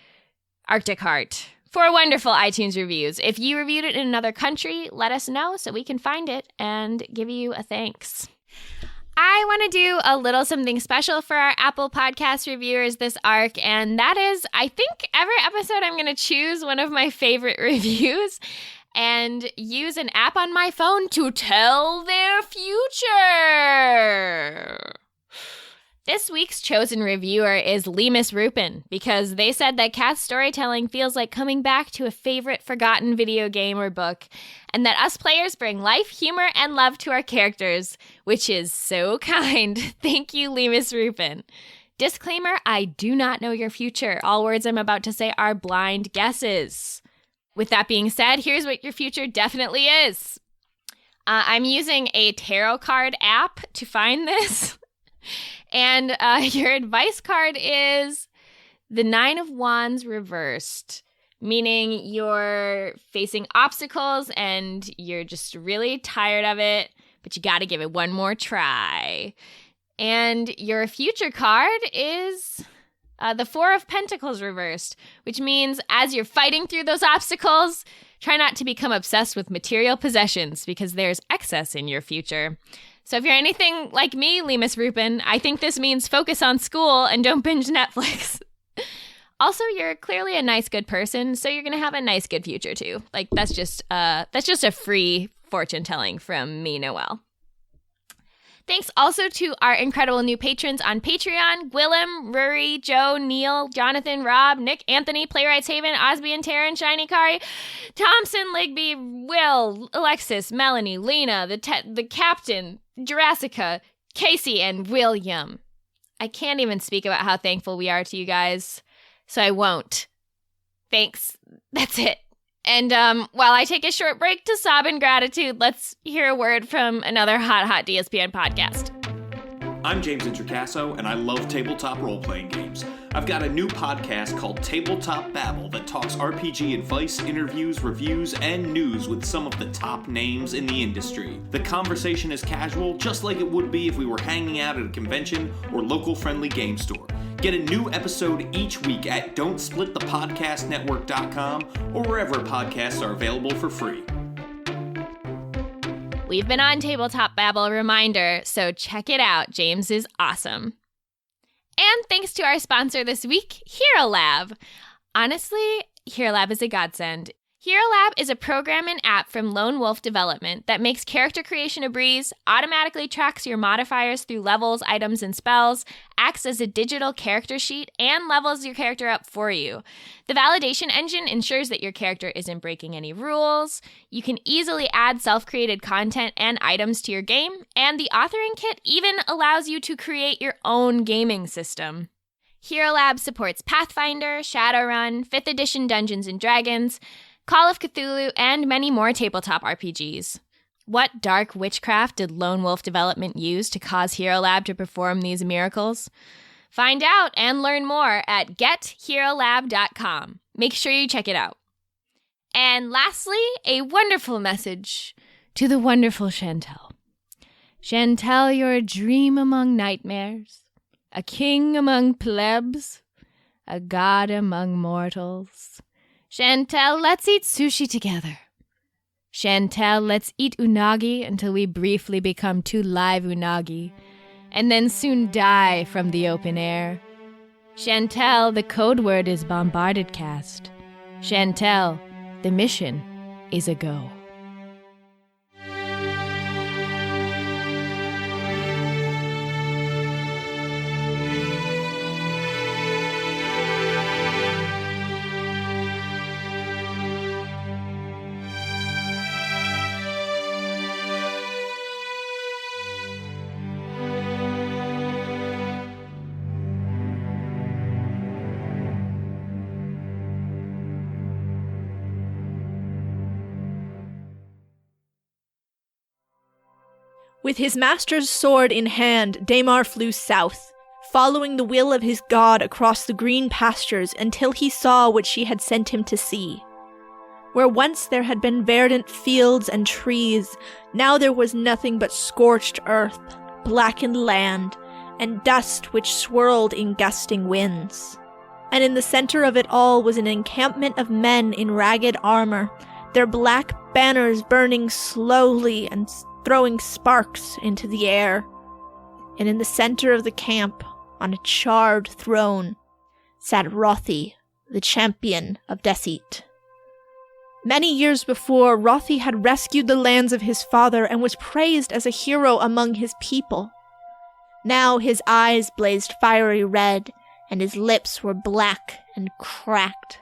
Arctic Heart for wonderful iTunes reviews. If you reviewed it in another country, let us know so we can find it and give you a thanks. I want to do a little something special for our Apple Podcast reviewers this arc, and that is, I think every episode I'm going to choose one of my favorite reviews and use an app on my phone to tell their future. This week's chosen reviewer is Lemus Rupin, because they said that Cat's storytelling feels like coming back to a favorite forgotten video game or book, and that us players bring life, humor, and love to our characters, which is so kind. Thank you, Lemus Rupin. Disclaimer, I do not know your future. All words I'm about to say are blind guesses. With that being said, here's what your future definitely is. I'm using a tarot card app to find this. And your advice card is the 9 of Wands reversed, meaning you're facing obstacles and you're just really tired of it, but you got to give it one more try. And your future card is the 4 of Pentacles reversed, which means as you're fighting through those obstacles, Try not to become obsessed with material possessions because there's excess in your future. So if you're anything like me, Lemus Rupin, I think this means focus on school and don't binge Netflix. Also, you're clearly a nice, good person, so you're going to have a nice, good future too. Like, that's just a free fortune telling from me, Noelle. Thanks also to our incredible new patrons on Patreon: Willem, Rory, Joe, Neil, Jonathan, Rob, Nick, Anthony, Playwrights Haven, Osby and Taryn, Shiny Kari, Thompson, Ligby, Will, Alexis, Melanie, Lena, the Captain, Jurassica, Casey, and William. I can't even speak about how thankful we are to you guys, so I won't. Thanks. That's it. And while I take a short break to sob in gratitude, let's hear a word from another hot DSPN podcast.
I'm James Introcasso, and I love tabletop role-playing games. I've got a new podcast called Tabletop Babble that talks RPG advice, interviews, reviews, and news with some of the top names in the industry. The conversation is casual, just like it would be if we were hanging out at a convention or local friendly game store. Get a new episode each week at don'tsplitthepodcastnetwork.com or wherever podcasts are available for free.
We've been on Tabletop Babble, reminder, so check it out. James is awesome. And thanks to our sponsor this week, Hero Lab. Honestly, Hero Lab is a godsend. Hero Lab is a program and app from Lone Wolf Development that makes character creation a breeze, automatically tracks your modifiers through levels, items, and spells, acts as a digital character sheet, and levels your character up for you. The validation engine ensures that your character isn't breaking any rules. You can easily add self-created content and items to your game, and the authoring kit even allows you to create your own gaming system. Hero Lab supports Pathfinder, Shadowrun, 5th edition Dungeons & Dragons, Call of Cthulhu, and many more tabletop RPGs. What dark witchcraft did Lone Wolf Development use to cause Hero Lab to perform these miracles? Find out and learn more at getherolab.com. Make sure you check it out. And lastly, a wonderful message to the wonderful Chantel. Chantel, you're a dream among nightmares, a king among plebs, a god among mortals. Chantel, let's eat sushi together. Chantel, let's eat unagi until we briefly become 2 live unagi, and then soon die from the open air. Chantel, the code word is bombarded cast. Chantel, the mission is a go.
With his master's sword in hand, Damar flew south, following the will of his god across the green pastures until he saw what she had sent him to see. Where once there had been verdant fields and trees, now there was nothing but scorched earth, blackened land, and dust which swirled in gusting winds. And in the center of it all was an encampment of men in ragged armor, their black banners burning slowly and throwing sparks into the air. And in the center of the camp, on a charred throne, sat Rothi, the champion of Deceit. Many years before, Rothi had rescued the lands of his father and was praised as a hero among his people. Now his eyes blazed fiery red, and his lips were black and cracked.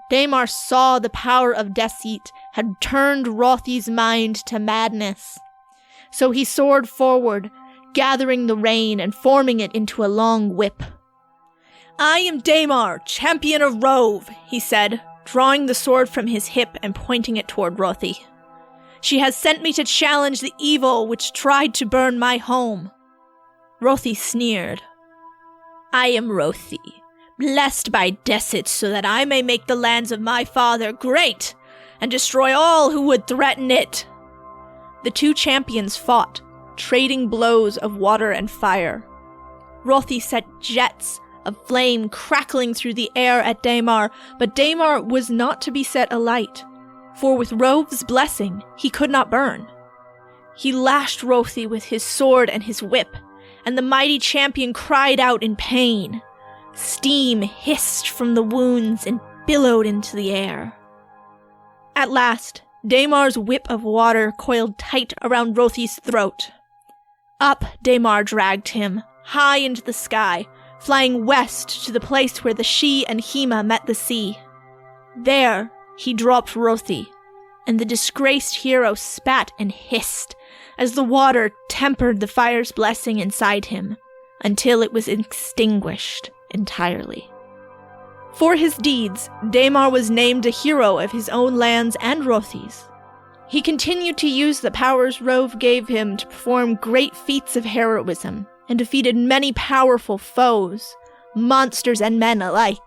Damar saw the power of Deceit had turned Rothi's mind to madness. So he soared forward, gathering the rein and forming it into a long whip. "I am Damar, champion of Rove," he said, drawing the sword from his hip and pointing it toward Rothi. "She has sent me to challenge the evil which tried to burn my home." Rothi sneered. "I am Rothi, blessed by Deceit so that I may make the lands of my father great and destroy all who would threaten it." The two champions fought, trading blows of water and fire. Rothi set jets of flame crackling through the air at Damar, but Damar was not to be set alight. for with Rove's blessing he could not burn. He lashed Rothi with his sword and his whip, and the mighty champion cried out in pain. Steam hissed from the wounds and billowed into the air. At last, Damar's whip of water coiled tight around Rothi's throat. Up Damar dragged him, high into the sky, flying west to the place where the She and Hema met the sea. There he dropped Rothi, and the disgraced hero spat and hissed as the water tempered the fire's blessing inside him, until it was extinguished entirely. For his deeds, Damar was named a hero of his own lands and Rothi's. He continued to use the powers Rove gave him to perform great feats of heroism, and defeated many powerful foes, monsters and men alike.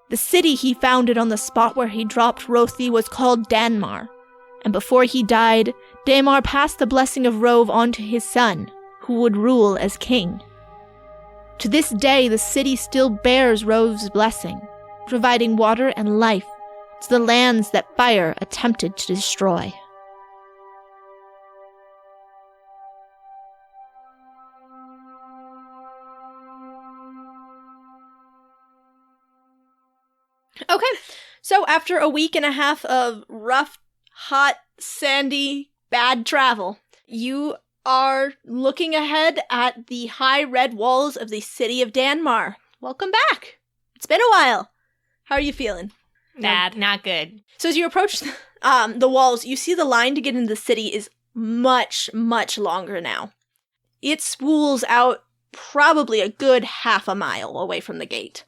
The city he founded on the spot where he dropped Rothi was called Danmar, and before he died, Damar passed the blessing of Rove on to his son, who would rule as king. To this day, the city still bears Rove's blessing, providing water and life to the lands that fire attempted to destroy. Okay, so after a week and a half of rough, hot, sandy, bad travel, you are looking ahead at the high red walls of the city of Danmar. Welcome back. It's been a while. How are you feeling?
Bad. Not good.
So as you approach the walls, you see the line to get into the city is much, much longer now. It spools out probably a good half a mile away from the gate.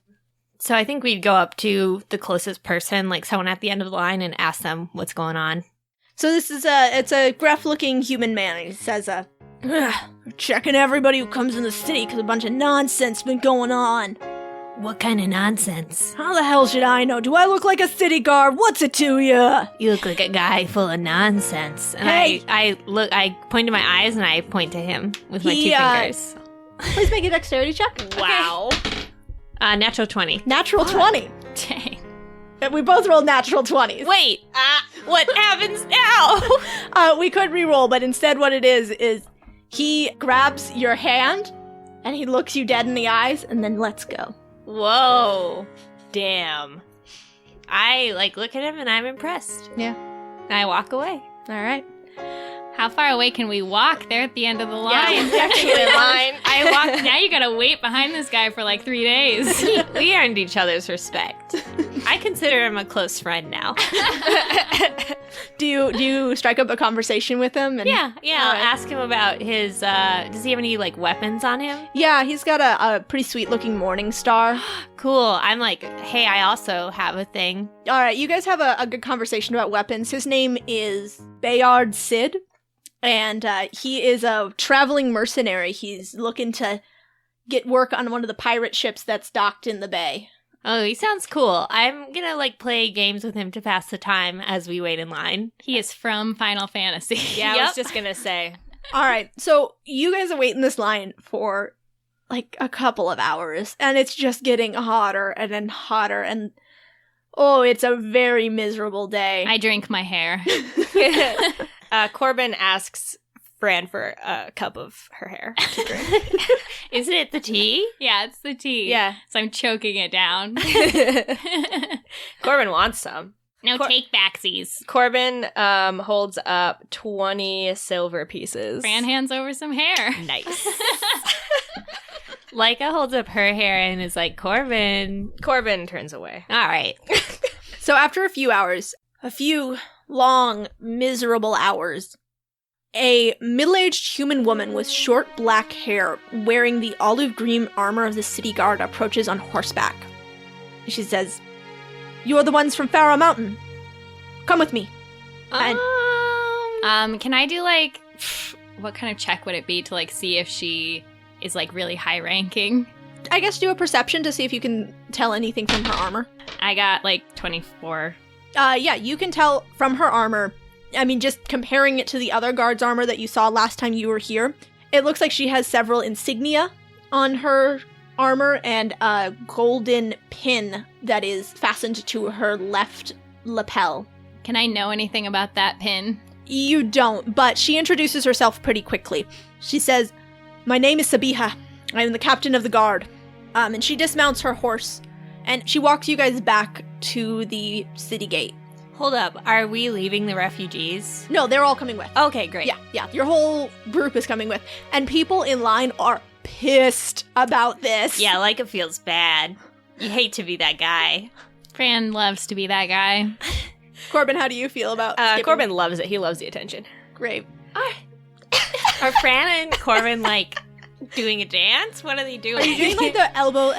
So I think we'd go up to the closest person, like someone at the end of the line, and ask them what's going on.
So this is it's a gruff-looking human man, and he says, we're checking everybody who comes in the city because a bunch of nonsense been going on.
What kind of nonsense?
How the hell should I know? Do I look like a city guard? What's it to ya?
You look like a guy full of nonsense. And
Hey!
I point to my eyes and I point to him with my two fingers.
Please make a dexterity check.
Wow. Natural 20.
Natural 20.
Dang.
We both rolled natural 20s.
Wait, what happens now?
We could re-roll, but instead what it is he grabs your hand, and he looks you dead in the eyes, and then lets go.
Whoa. Damn. I, look at him and I'm impressed.
Yeah.
And I walk away.
All right.
How far away can we walk? They're at the end of the line.
Actually in line.
I walk. Now you gotta wait behind this guy for 3 days.
We earned each other's respect. I consider him a close friend now.
Do you strike up a conversation with him? And,
Yeah. I'll ask him about his, does he have any, weapons on him?
Yeah, he's got a pretty sweet-looking morning star.
Cool. I'm like, hey, I also have a thing.
All right, you guys have a good conversation about weapons. His name is Bayard Sid, and he is a traveling mercenary. He's looking to get work on one of the pirate ships that's docked in the bay.
Oh, he sounds cool. I'm gonna, play games with him to pass the time as we wait in line.
He is from Final Fantasy.
Yeah, I
Yep.
was just gonna say.
All right, so you guys wait in this line for a couple of hours, and it's just getting hotter and then hotter, and it's a very miserable day.
I drink my hair.
Corbin asks Fran for a cup of her hair to drink.
Isn't it the tea?
Yeah, it's the tea.
Yeah.
So I'm choking it down.
Corbin wants some.
No take backsies.
Corbin holds up 20 silver pieces.
Fran hands over some hair.
Nice.
Leica holds up her hair and is like, Corbin.
Corbin turns away.
All right.
So after a few hours, a few long, miserable hours, a middle-aged human woman with short black hair wearing the olive green armor of the city guard approaches on horseback. She says, "You are the ones from Pharaoh Mountain. Come with me." And
Can I do what kind of check would it be to see if she is really high ranking?
I guess do a perception to see if you can tell anything from her armor.
I got 24.
Yeah, you can tell from her armor. I mean, just comparing it to the other guard's armor that you saw last time you were here, it looks like she has several insignia on her armor and a golden pin that is fastened to her left lapel.
Can I know anything about that pin?
You don't, but she introduces herself pretty quickly. She says, "My name is Sabiha. I am the captain of the guard." And she dismounts her horse, and she walks you guys back to the city gate.
Hold up. Are we leaving the refugees?
No, they're all coming with.
Okay, great.
Yeah. Your whole group is coming with. And people in line are pissed about this.
Yeah, Leica feels bad. You hate to be that guy.
Fran loves to be that guy.
Corbin, how do you feel about skipping?
Corbin loves it. He loves the attention.
Great.
Are Fran and Corbin, doing a dance? What are they doing?
Are you doing, the elbow,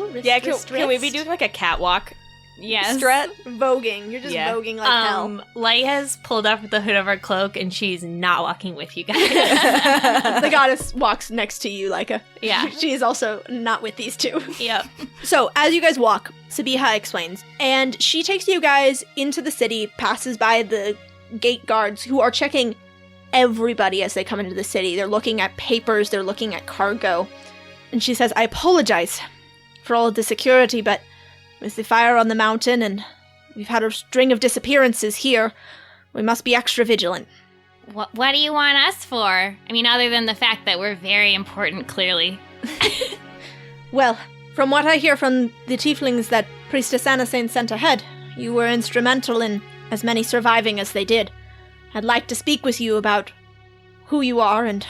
wrist,
Yeah,
wrist,
can we be
wrist?
doing, a catwalk
Yes.
strut?
Voguing. You're just voguing like hell.
Leia's pulled up the hood of her cloak, and she's not walking with you guys.
The goddess walks next to you, Leica.
Yeah.
She is also not with these two.
Yep.
So, as you guys walk, Sabiha explains, and she takes you guys into the city, passes by the gate guards who are checking everybody as they come into the city. They're looking at papers, they're looking at cargo. And she says, "I apologize for all of the security, but with the fire on the mountain and we've had a string of disappearances here, we must be extra vigilant."
What do you want us for? I mean, other than the fact that we're very important, clearly.
Well, from what I hear from the tieflings that Priestess Anasane sent ahead, you were instrumental in as many surviving as they did. I'd like to speak with you about who you are and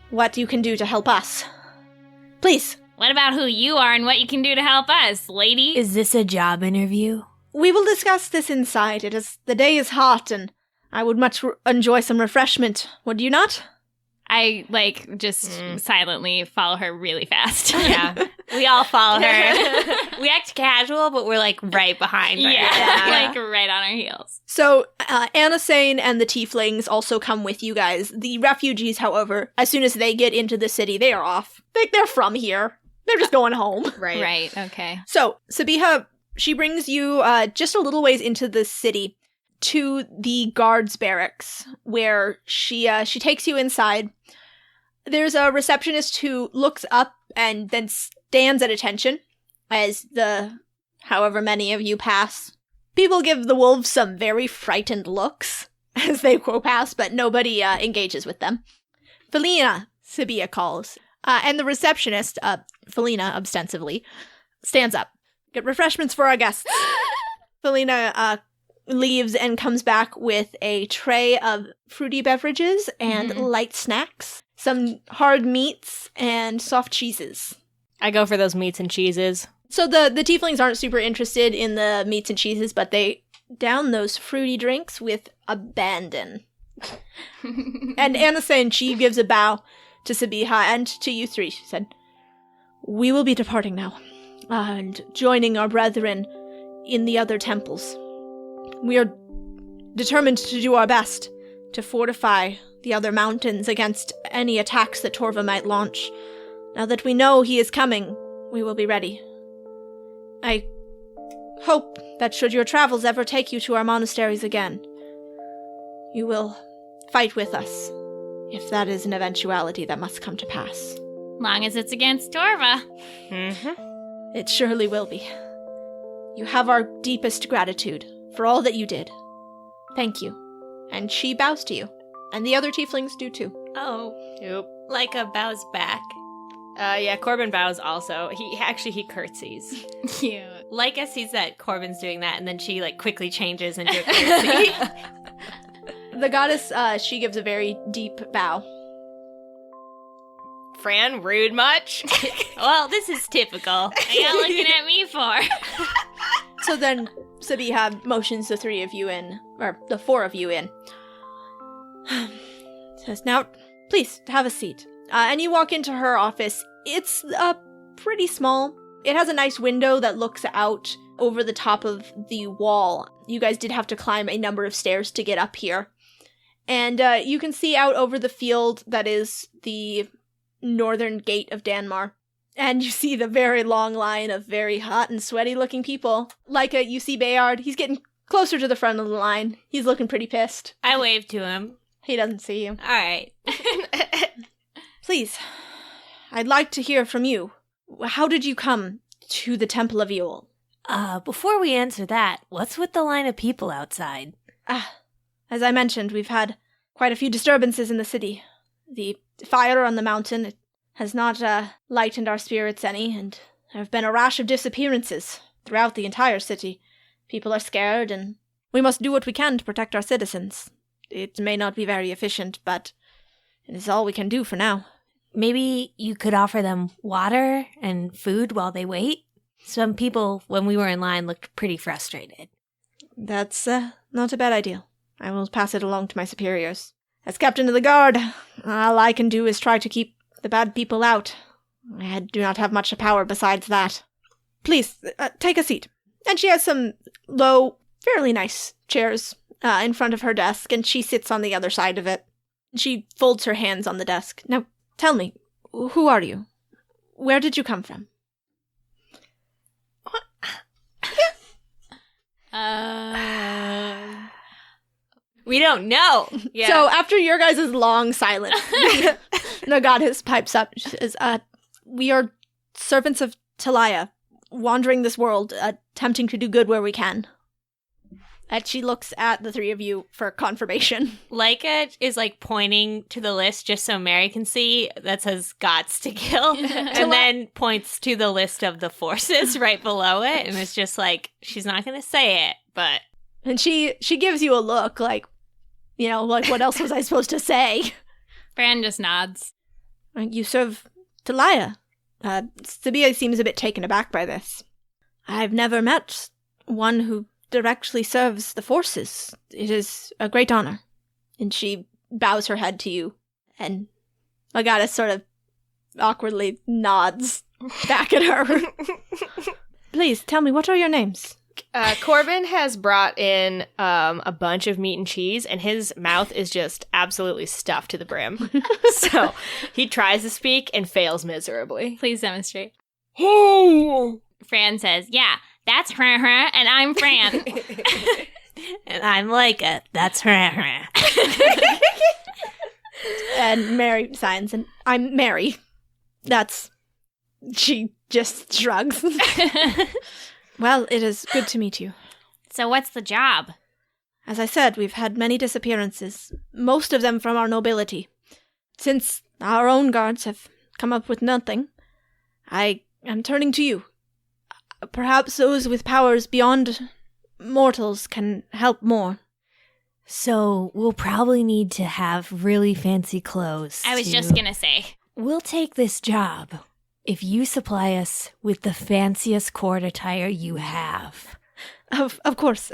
what you can do to help us. Please.
What about who you are and what you can do to help us, lady?
Is this a job interview?
We will discuss this inside. The day is hot, and I would much enjoy some refreshment. Would you not?
I, just silently follow her really fast.
Yeah. We all follow her. We act casual, but we're, right behind her.
Yeah. Right on our heels.
So, Anasane and the tieflings also come with you guys. The refugees, however, as soon as they get into the city, they are off. They're from here. They're just going home.
Right, okay.
So, Sabiha, she brings you just a little ways into the city to the guards' barracks, where she takes you inside. There's a receptionist who looks up and then stands at attention as however many of you pass. People give the wolves some very frightened looks as they go past, but nobody engages with them. Felina, Sabiha calls. And the receptionist, Felina ostensibly, stands up. Get refreshments for our guests. Felina leaves and comes back with a tray of fruity beverages and light snacks, some hard meats, and soft cheeses.
I go for those meats and cheeses.
So the tieflings aren't super interested in the meats and cheeses, but they down those fruity drinks with abandon. And Anasane, she gives a bow to Sabiha and to you three. She said, "We will be departing now, and joining our brethren in the other temples. We are determined to do our best to fortify the other mountains against any attacks that Torva might launch. Now that we know he is coming, we will be ready. I hope that should your travels ever take you to our monasteries again, you will fight with us, if that is an eventuality that must come to pass.
Long as it's against Torva.
Mm-hmm.
It surely will be. You have our deepest gratitude for all that you did. Thank you." And she bows to you. And the other tieflings do too.
Oh.
Oop.
Leica bows back.
Yeah, Corbin bows also. He curtsies.
Cute.
Leica sees that Corbin's doing that, and then she, quickly changes into a curtsy.
The goddess, she gives a very deep bow.
Fran, rude much?
Well, this is typical.
What are y'all looking at me for?
So then Sabiha motions the three of you in, or the four of you in. Says, "Now, please, have a seat." And you walk into her office. It's pretty small. It has a nice window that looks out over the top of the wall. You guys did have to climb a number of stairs to get up here. And you can see out over the field that is the northern gate of Danmar. And you see the very long line of very hot and sweaty looking people. You see Bayard. He's getting closer to the front of the line. He's looking pretty pissed.
I wave to him.
He doesn't see you.
All right.
Please, I'd like to hear from you. How did you come to the Temple of Eol?
Before we answer that, what's with the line of people outside?
As I mentioned, we've had quite a few disturbances in the city. The fire on the mountain has not lightened our spirits any, and there have been a rash of disappearances throughout the entire city. People are scared, and we must do what we can to protect our citizens. It may not be very efficient, but it is all we can do for now.
Maybe you could offer them water and food while they wait? Some people, when we were in line, looked pretty frustrated.
That's not a bad idea. I will pass it along to my superiors. As captain of the guard, all I can do is try to keep the bad people out. I do not have much power besides that. Please, take a seat. And she has some low, fairly nice chairs in front of her desk, and she sits on the other side of it. She folds her hands on the desk. Now, tell me, who are you? Where did you come from?
We don't know.
Yeah. So after your guys' long silence, Nagatis pipes up. She says, we are servants of Talia, wandering this world, attempting to do good where we can. And she looks at the three of you for confirmation.
Leica is pointing to the list just so Mary can see that says gods to kill. And then points to the list of the forces right below it. And it's just she's not going to say it, but.
And she gives you a look what else was I supposed to say?
Fran just nods.
You serve Talia. Sabia seems a bit taken aback by this. I've never met one who directly serves the forces. It is a great honor. And she bows her head to you, and Magatis sort of awkwardly nods back at her. Please, tell me, what are your names?
Corbin has brought in a bunch of meat and cheese, and his mouth is just absolutely stuffed to the brim. So he tries to speak and fails miserably.
Please demonstrate.
Oh!
Fran says, yeah, that's her, and I'm Fran.
And I'm Leica, that's her.
And Mary signs, and I'm Mary. She just shrugs. Well, it is good to meet you.
So what's the job?
As I said, we've had many disappearances, most of them from our nobility. Since our own guards have come up with nothing, I am turning to you. Perhaps those with powers beyond mortals can help more.
So we'll probably need to have really fancy clothes.
I was just gonna say.
We'll take this job if you supply us with the fanciest court attire you have.
Of course.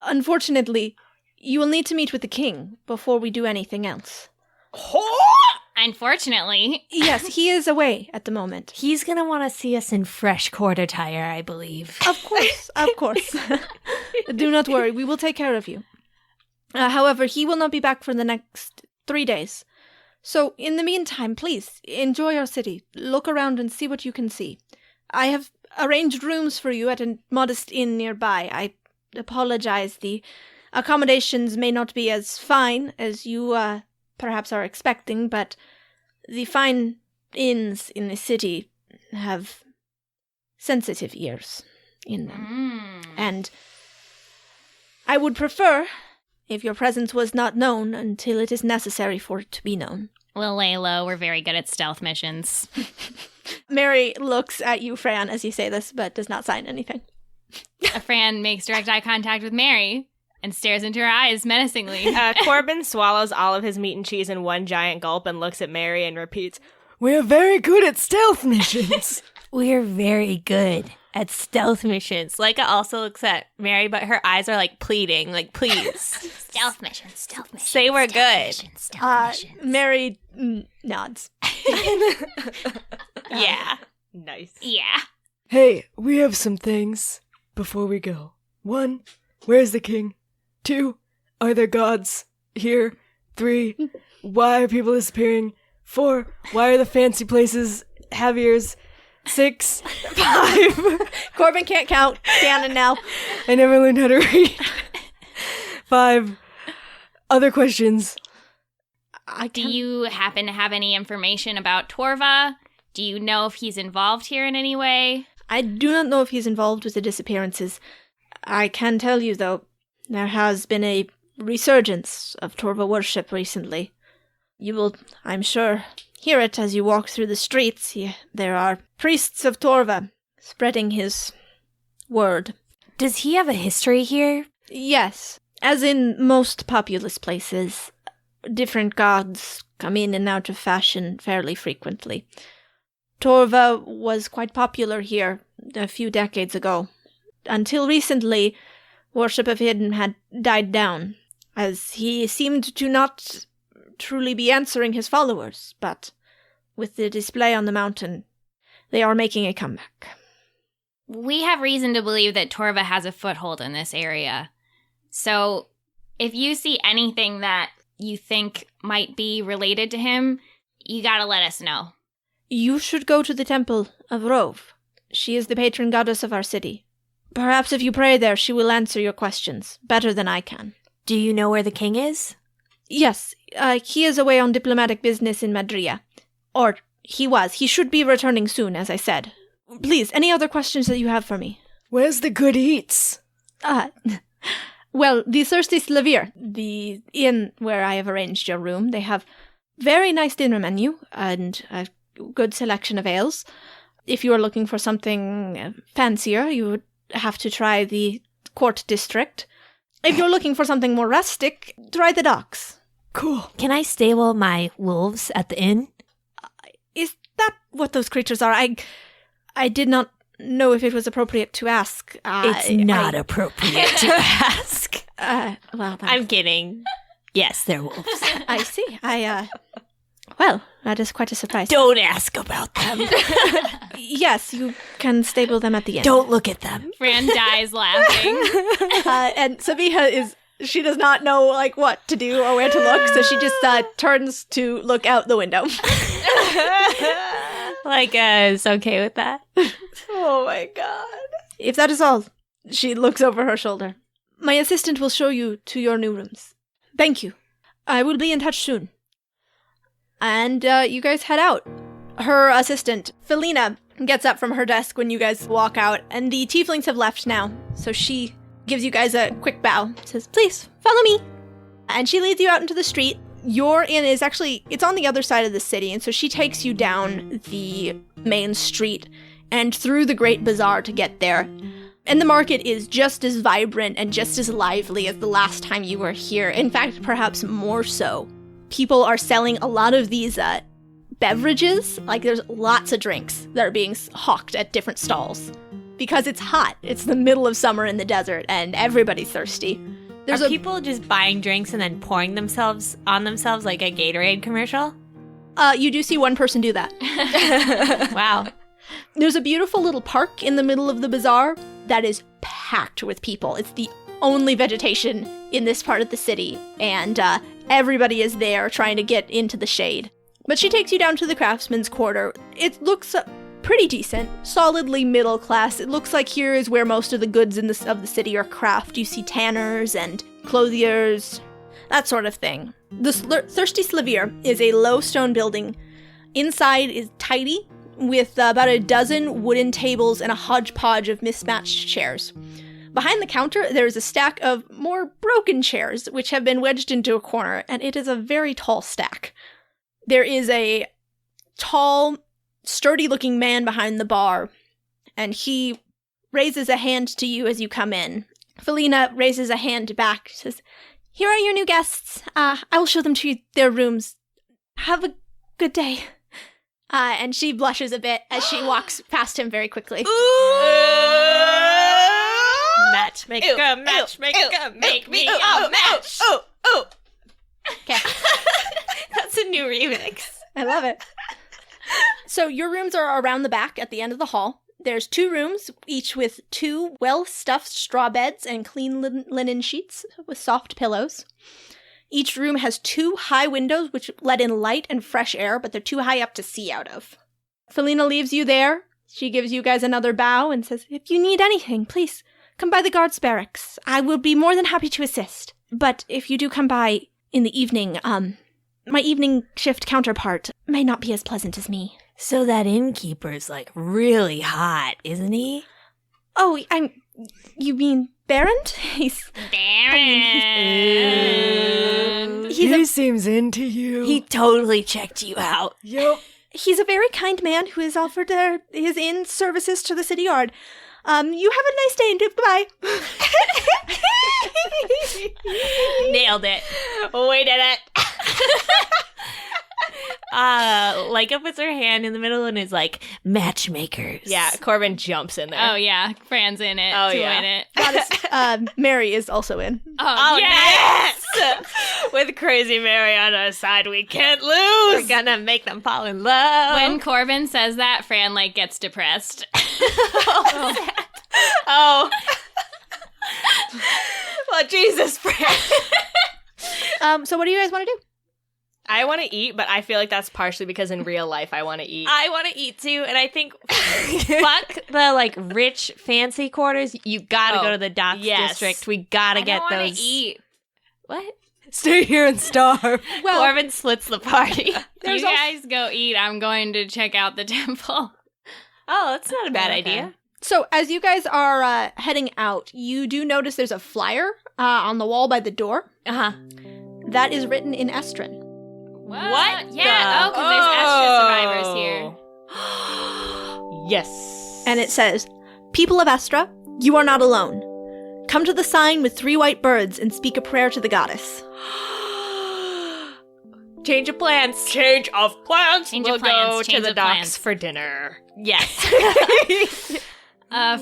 Unfortunately, you will need to meet with the king before we do anything else.
Unfortunately.
Yes, he is away at the moment.
He's going to want to see us in fresh court attire, I believe.
Of course. Do not worry, we will take care of you. However, he will not be back for the next 3 days. So, in the meantime, please, enjoy our city. Look around and see what you can see. I have arranged rooms for you at a modest inn nearby. I apologize, the accommodations may not be as fine as you, perhaps are expecting, but the fine inns in the city have sensitive ears in them. And I would prefer if your presence was not known until it is necessary for it to be known.
We'll lay low. We're very good at stealth missions.
Mary looks at you, Fran, as you say this, but does not sign anything.
Fran makes direct eye contact with Mary and stares into her eyes menacingly.
Corbin swallows all of his meat and cheese in one giant gulp and looks at Mary and repeats, "We're very good at stealth missions."
We're very good at stealth missions. Leica also looks at Mary, but her eyes are pleading, please.
Stealth missions.
Say we're good.
Mary nods.
Yeah.
Nice.
Yeah.
Hey, we have some things before we go. 1, where's the king? 2, are there gods here? 3, why are people disappearing? 4, why are the fancy places have ears? 6, 5.
Corbin can't count. Scanning now.
I never learned how to read. 5, other questions.
Do you happen to have any information about Torva? Do you know if he's involved here in any way?
I do not know if he's involved with the disappearances. I can tell you, though, There has been a resurgence of Torva worship recently. You will, I'm sure, hear it as you walk through the streets. There are priests of Torva spreading his word.
Does he have a history here?
Yes. As in most populous places, different gods come in and out of fashion fairly frequently. Torva was quite popular here a few decades ago. Until recently, worship of him had died down, as he seemed to not truly be answering his followers, but with the display on the mountain, they are making a comeback.
We have reason to believe that Torva has a foothold in this area. So, if you see anything that you think might be related to him, you gotta let us know.
You should go to the temple of Rove. She is the patron goddess of our city. Perhaps if you pray there, she will answer your questions better than I can.
Do you know where the king is?
Yes, he is away on diplomatic business in Madria. Or, he was. He should be returning soon, as I said. Please, any other questions that you have for me?
Where's the good eats?
Well, the Thirsty Slavier, the inn where I have arranged your room, they have very nice dinner menu and a good selection of ales. If you are looking for something fancier, you would have to try the Court District. If you're looking for something more rustic, try the docks.
Cool.
Can I stable my wolves at the inn?
Is that what those creatures are? I did not know if it was appropriate to ask.
It's not appropriate to ask.
Well,
I'm kidding. Yes, they're wolves.
I see. Well, that is quite a surprise.
Don't ask about them.
Yes, you can stable them at the end.
Don't look at them.
Fran dies laughing.
And Sabiha she does not know, what to do or where to look, so she just turns to look out the window.
Is okay with that?
Oh my god.
If that is all, she looks over her shoulder. My assistant will show you to your new rooms. Thank you. I will be in touch soon. And you guys head out. Her assistant, Felina, gets up from her desk when you guys walk out, and the tieflings have left now, so she gives you guys a quick bow, says, please, follow me. And she leads you out into the street. Your inn is it's on the other side of the city, and so she takes you down the main street and through the Great Bazaar to get there. And the market is just as vibrant and just as lively as the last time you were here. In fact, perhaps more so. People are selling a lot of these beverages. There's lots of drinks that are being hawked at different stalls. Because it's hot. It's the middle of summer in the desert, and everybody's thirsty.
Are people just buying drinks and then pouring themselves on themselves like a Gatorade commercial?
You do see one person do that.
Wow.
There's a beautiful little park in the middle of the bazaar that is packed with people. It's the only vegetation in this part of the city, and everybody is there trying to get into the shade. But she takes you down to the craftsman's quarter. It looks pretty decent, solidly middle class. It looks like here is where most of the goods of the city are crafted. You see tanners and clothiers, that sort of thing. The Thirsty Slavier is a low stone building. Inside is tidy, with about a dozen wooden tables and a hodgepodge of mismatched chairs. Behind the counter, there is a stack of more broken chairs, which have been wedged into a corner, and it is a very tall stack. There is a tall, sturdy-looking man behind the bar, and he raises a hand to you as you come in. Felina raises a hand back, says, here are your new guests. I will show them to their rooms. Have a good day. And she blushes a bit as she walks past him very quickly.
Matchmaker, matchmaker, make me a match.
Okay.
That's a new remix.
I love it. So your rooms are around the back at the end of the hall. There's 2 rooms, each with 2 well-stuffed straw beds and clean linen sheets with soft pillows. Each room has 2 high windows which let in light and fresh air, but they're too high up to see out of. Felina leaves you there. She gives you guys another bow and says, if you need anything, please come by the guards' barracks. I will be more than happy to assist. But if you do come by in the evening, my evening shift counterpart may not be as pleasant as me.
So that innkeeper's really hot, isn't he?
Oh, you mean Barrent. He's
He seems into you.
He totally checked you out.
Yup.
He's a very kind man who has offered his inn services to the city yard. You have a nice day and goodbye.
Nailed it.
We did it.
Leica puts her hand in the middle and is like, matchmakers.
Yeah, Corbin jumps in there.
Oh, yeah. Fran's in it
Oh,
to
yeah.
win it.
Mary is also in.
Oh, yes!
With Crazy Mary on our side, we can't lose.
We're gonna make them fall in love.
When Corbin says that, Fran, like, gets depressed.
Oh. Well, Jesus, Fran.
So what do you guys want to do?
I want to eat, but I feel like that's partially because in real life I want to eat.
I want to eat too, and I think fuck the like rich fancy quarters. You gotta go to the docks district. We gotta get
I don't
those.
wanna eat.
What?
Stay here and starve.
Well,
Corbin splits the party.
You guys go eat. I'm going to check out the temple.
Oh, that's not a bad
Okay.
idea.
so as you guys are heading out, you do notice there's a flyer on the wall by the door.
Uh huh.
That is written in Estrin.
What? Yeah. Because there's Astra survivors here.
Yes.
And it says, "People of Estra, you are not alone. Come to the sign with 3 white birds and speak a prayer to the goddess."
Change of plans.
Change of plans.
Change
we'll
of plans,
go
change
to the
of
docks
plans.
for dinner.
Yes.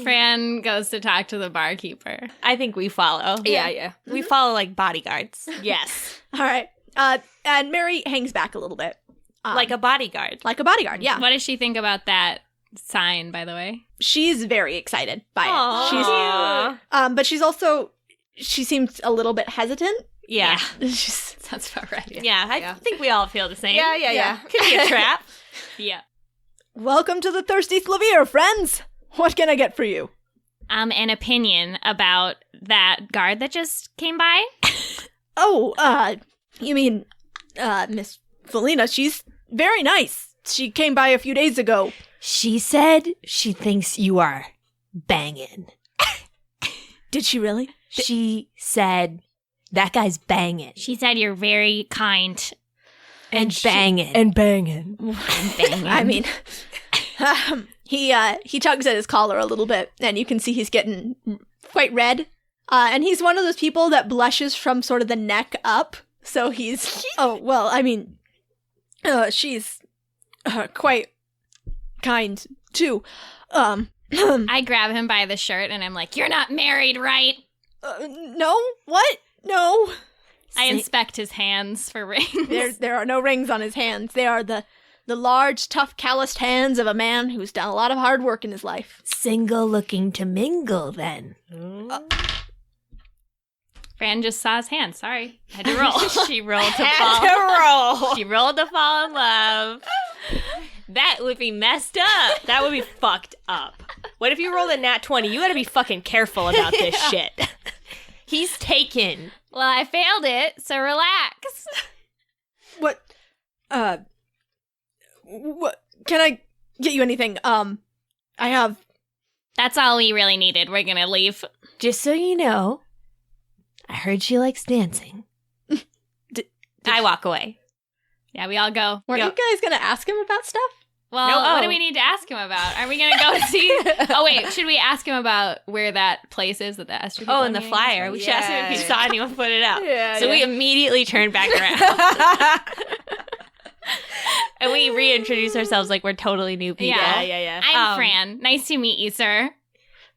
Fran goes to talk to the barkeeper.
I think we follow.
Yeah.
We follow like bodyguards.
Yes.
All right. And Mary hangs back a little bit.
Like a bodyguard.
Like a bodyguard, yeah.
What does she think about that sign, by the way?
She's very excited by
Aw.
it. But she's also, she seems a little bit hesitant.
Yeah.
She's,
That's about right.
Yeah. I think we all feel the same.
Yeah.
Could be a trap.
Yeah.
"Welcome to the Thirsty Slavier, friends. What can I get for you?"
An opinion about that guard that just came by?
Oh, you mean, Miss Felina, she's very nice. She came by a few days ago.
She said she thinks you are banging.
Did she really?
She said that guy's banging
She said you're very kind.
and banging.
And banging.
I mean, he tugs at his collar a little bit, and you can see he's getting quite red. And he's one of those people that blushes from sort of the neck up. So he's, oh, well, I mean, she's quite kind, too.
I grab him by the shirt and I'm like, "You're not married, right?"
No? What? No.
I inspect his hands for rings.
There are no rings on his hands. They are the large, tough, calloused hands of a man who's done a lot of hard work in his life.
Single looking to mingle then.
Fran just saw his hand. Sorry. Had to roll.
She rolled to
Had
fall.
to roll.
She rolled to fall in love. That would be messed up.
That would be fucked up. What if you rolled a nat 20? You gotta be fucking careful about this shit.
He's taken.
Well, I failed it, so relax.
What? What? Can I get you anything? I have.
That's all we really needed. We're gonna leave.
Just so you know, I heard she likes dancing. I walk away.
Yeah, we all go.
Weren't you guys gonna ask him about stuff?
Well,
No.
what do we need to ask him about? Are we gonna go see? Oh wait, should we ask him about where that place is that the Esther people
Oh,
are
in the
meeting?
flyer. We should ask him if he saw anyone put it up.
Yeah,
So we
yeah.
immediately turn back around. And we reintroduce ourselves like we're totally new people.
Yeah.
I'm Fran. Nice to meet you, sir.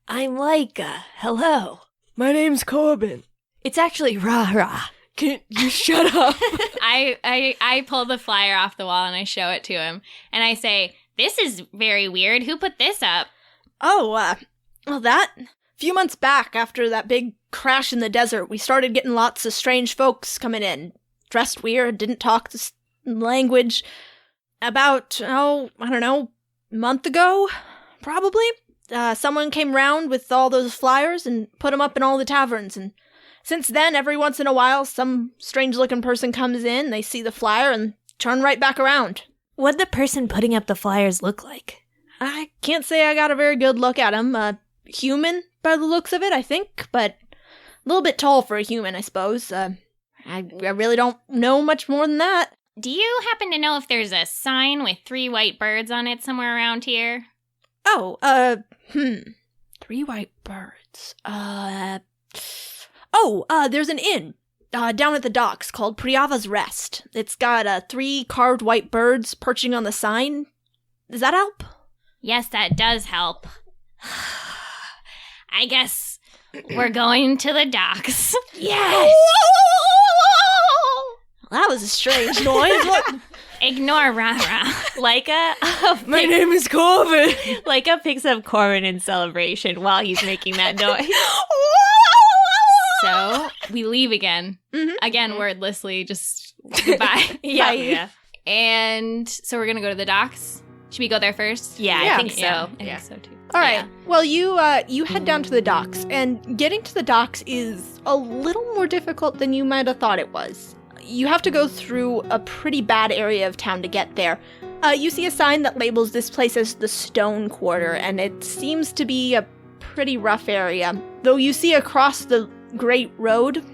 I'm Leica. Hello.
My name's Corbin.
It's actually Rah-Rah.
Can you shut up?
I pull the flyer off the wall and I show it to him. And I say, "This is very weird. Who put this up?"
Oh, well, that. A few months back, after that big crash in the desert, we started getting lots of strange folks coming in. Dressed weird, didn't talk the language. About, I don't know, a month ago, probably. Someone came round with all those flyers and put them up in all the taverns. And since then, every once in a while, some strange-looking person comes in, they see the flyer, and turn right back around.
What'd the person putting up the flyers look like?
I can't say I got a very good look at him. Human, by the looks of it, I think, but little bit tall for a human, I suppose. I really don't know much more than that.
Do you happen to know if there's a sign with 3 white birds on it somewhere around here?
Oh, 3 white birds. There's an inn down at the docks called Priyava's Rest. It's got 3 carved white birds perching on the sign. Does that help?
Yes, that does help. I guess we're going to the docks.
Yes! That was a strange noise. What?
Ignore Rara.
My name is Corbin.
Leica picks up Corbin in celebration while he's making that noise.
So we leave again.
Mhm.
Again, wordlessly, just goodbye.
Yeah.
And so we're going to go to the docks. Should we go there first?
Yeah,
Yeah.
I think so.
Yeah, I think so too.
All right.
Yeah.
Well, you head down to the docks, and getting to the docks is a little more difficult than you might have thought it was. You have to go through a pretty bad area of town to get there. You see a sign that labels this place as the Stone Quarter, and it seems to be a pretty rough area. Though you see across the Great Road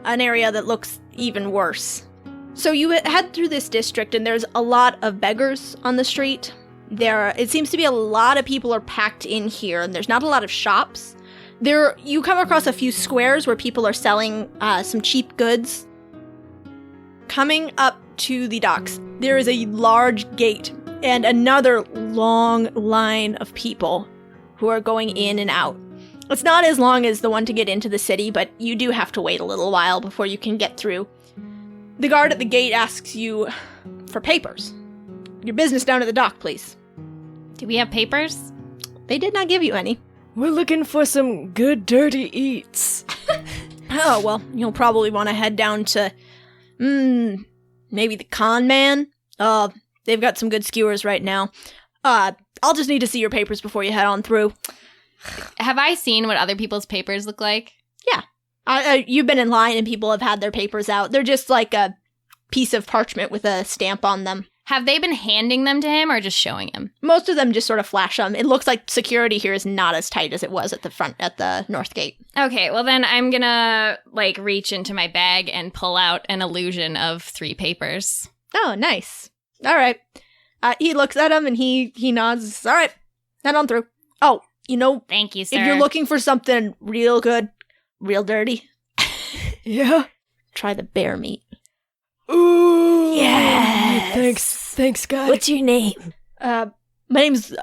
an area that looks even worse. So you head through this district, and there's a lot of beggars on the street. It seems to be a lot of people are packed in here, and there's not a lot of shops. You come across a few squares where people are selling some cheap goods. Coming up to the docks, there is a large gate and another long line of people who are going in and out. It's not as long as the one to get into the city, but you do have to wait a little while before you can get through. The guard at the gate asks you for papers. Your business down at the dock, please.
Do we have papers?
They did not give you any.
We're looking for some good dirty eats.
Oh, well, you'll probably want to head down to, maybe the Con Man. They've got some good skewers right now. I'll just need to see your papers before you head on through.
Have I seen what other people's papers look like?
Yeah. You've been in line and people have had their papers out. They're just like a piece of parchment with a stamp on them.
Have they been handing them to him or just showing him?
Most of them just sort of flash them. It looks like security here is not as tight as it was at the north gate.
Okay, well then I'm gonna, reach into my bag and pull out an illusion of 3 papers.
Oh, nice. All right. He looks at him and he nods. All right. Head on through. Oh,
Thank you, sir.
if you're looking for something real good, real dirty,
Yeah?
try the bear meat.
Ooh.
Yes.
Thanks, guys.
What's your name?
My name's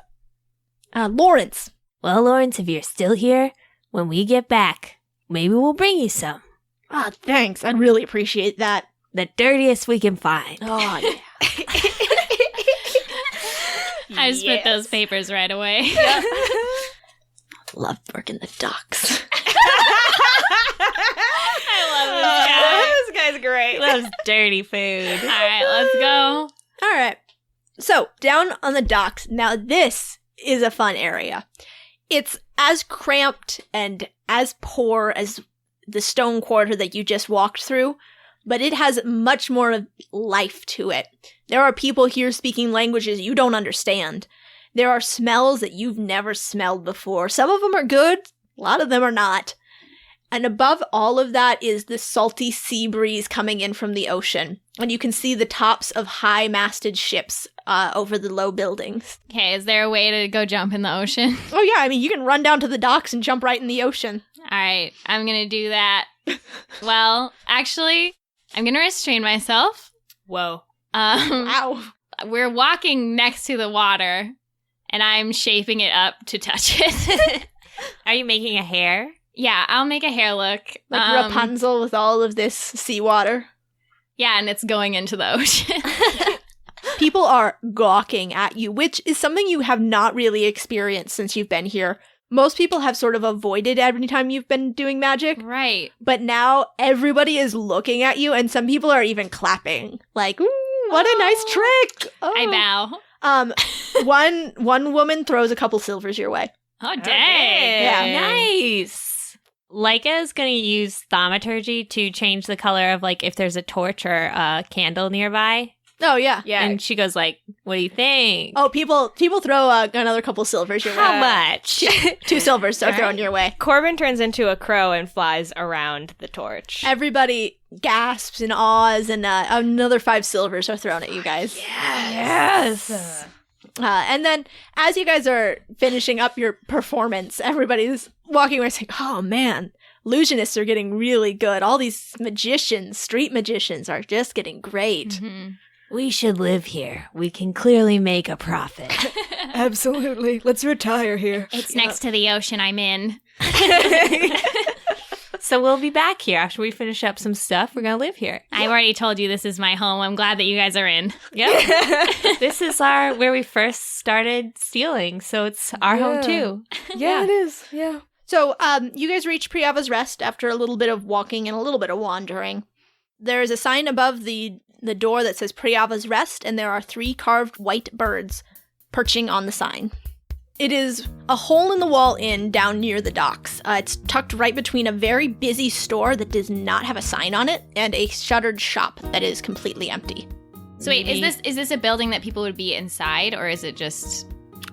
Lawrence.
Well, Lawrence, if you're still here, when we get back, maybe we'll bring you some.
Ah, thanks. I'd really appreciate that.
The dirtiest we can find.
Oh, yeah.
I just put those papers right away.
Love working the docks.
I
This guy's great.
Loves dirty food.
All right, let's go.
All right. So, down on the docks. Now, this is a fun area. It's as cramped and as poor as the stone quarter that you just walked through, but it has much more of life to it. There are people here speaking languages you don't understand. There are smells that you've never smelled before. Some of them are good, a lot of them are not. And above all of that is the salty sea breeze coming in from the ocean. And you can see the tops of high-masted ships over the low buildings.
Okay, is there a way to go jump in the ocean?
Oh yeah, I mean, you can run down to the docks and jump right in the ocean.
All right, I'm going to do that. Well, actually, I'm going to restrain myself.
Whoa.
Wow.
We're walking next to the water, and I'm shaping it up to touch it.
Are you making a hair?
Yeah, I'll make a hair look.
Like Rapunzel with all of this seawater.
Yeah, and it's going into the ocean.
People are gawking at you, which is something you have not really experienced since you've been here. Most people have sort of avoided every time you've been doing magic.
Right.
But now everybody is looking at you, and some people are even clapping. Like, ooh, what a nice trick! Oh.
I bow.
One woman throws a couple silvers your way.
Oh, dang.
Yeah.
Nice. Leica is going to use thaumaturgy to change the color of, if there's a torch or a candle nearby.
Oh, yeah.
Yeah.
And she goes like, what do you think?
Oh, people throw another couple silvers your way.
How much?
2 silvers are thrown your way.
Corbin turns into a crow and flies around the torch.
Everybody gasps and awes, and another 5 silvers are thrown at you guys.
Yes.
And then, as you guys are finishing up your performance, everybody's walking away saying, oh, man, illusionists are getting really good. All these magicians, street magicians, are just getting great.
Mm-hmm.
We should live here. We can clearly make a profit.
Absolutely. Let's retire here.
It's next to the ocean I'm in.
So we'll be back here after we finish up some stuff. We're going to live here.
I've already told you this is my home. I'm glad that you guys are in.
Yep. This is where we first started stealing. So it's our home too.
Yeah, it is. Yeah.
So, you guys reach Priava's Rest after a little bit of walking and a little bit of wandering. There is a sign above the door that says Priava's Rest, and there are 3 carved white birds perching on the sign. It is a hole-in-the-wall inn down near the docks. It's tucked right between a very busy store that does not have a sign on it and a shuttered shop that is completely empty.
So wait, is this a building that people would be inside, or is it just...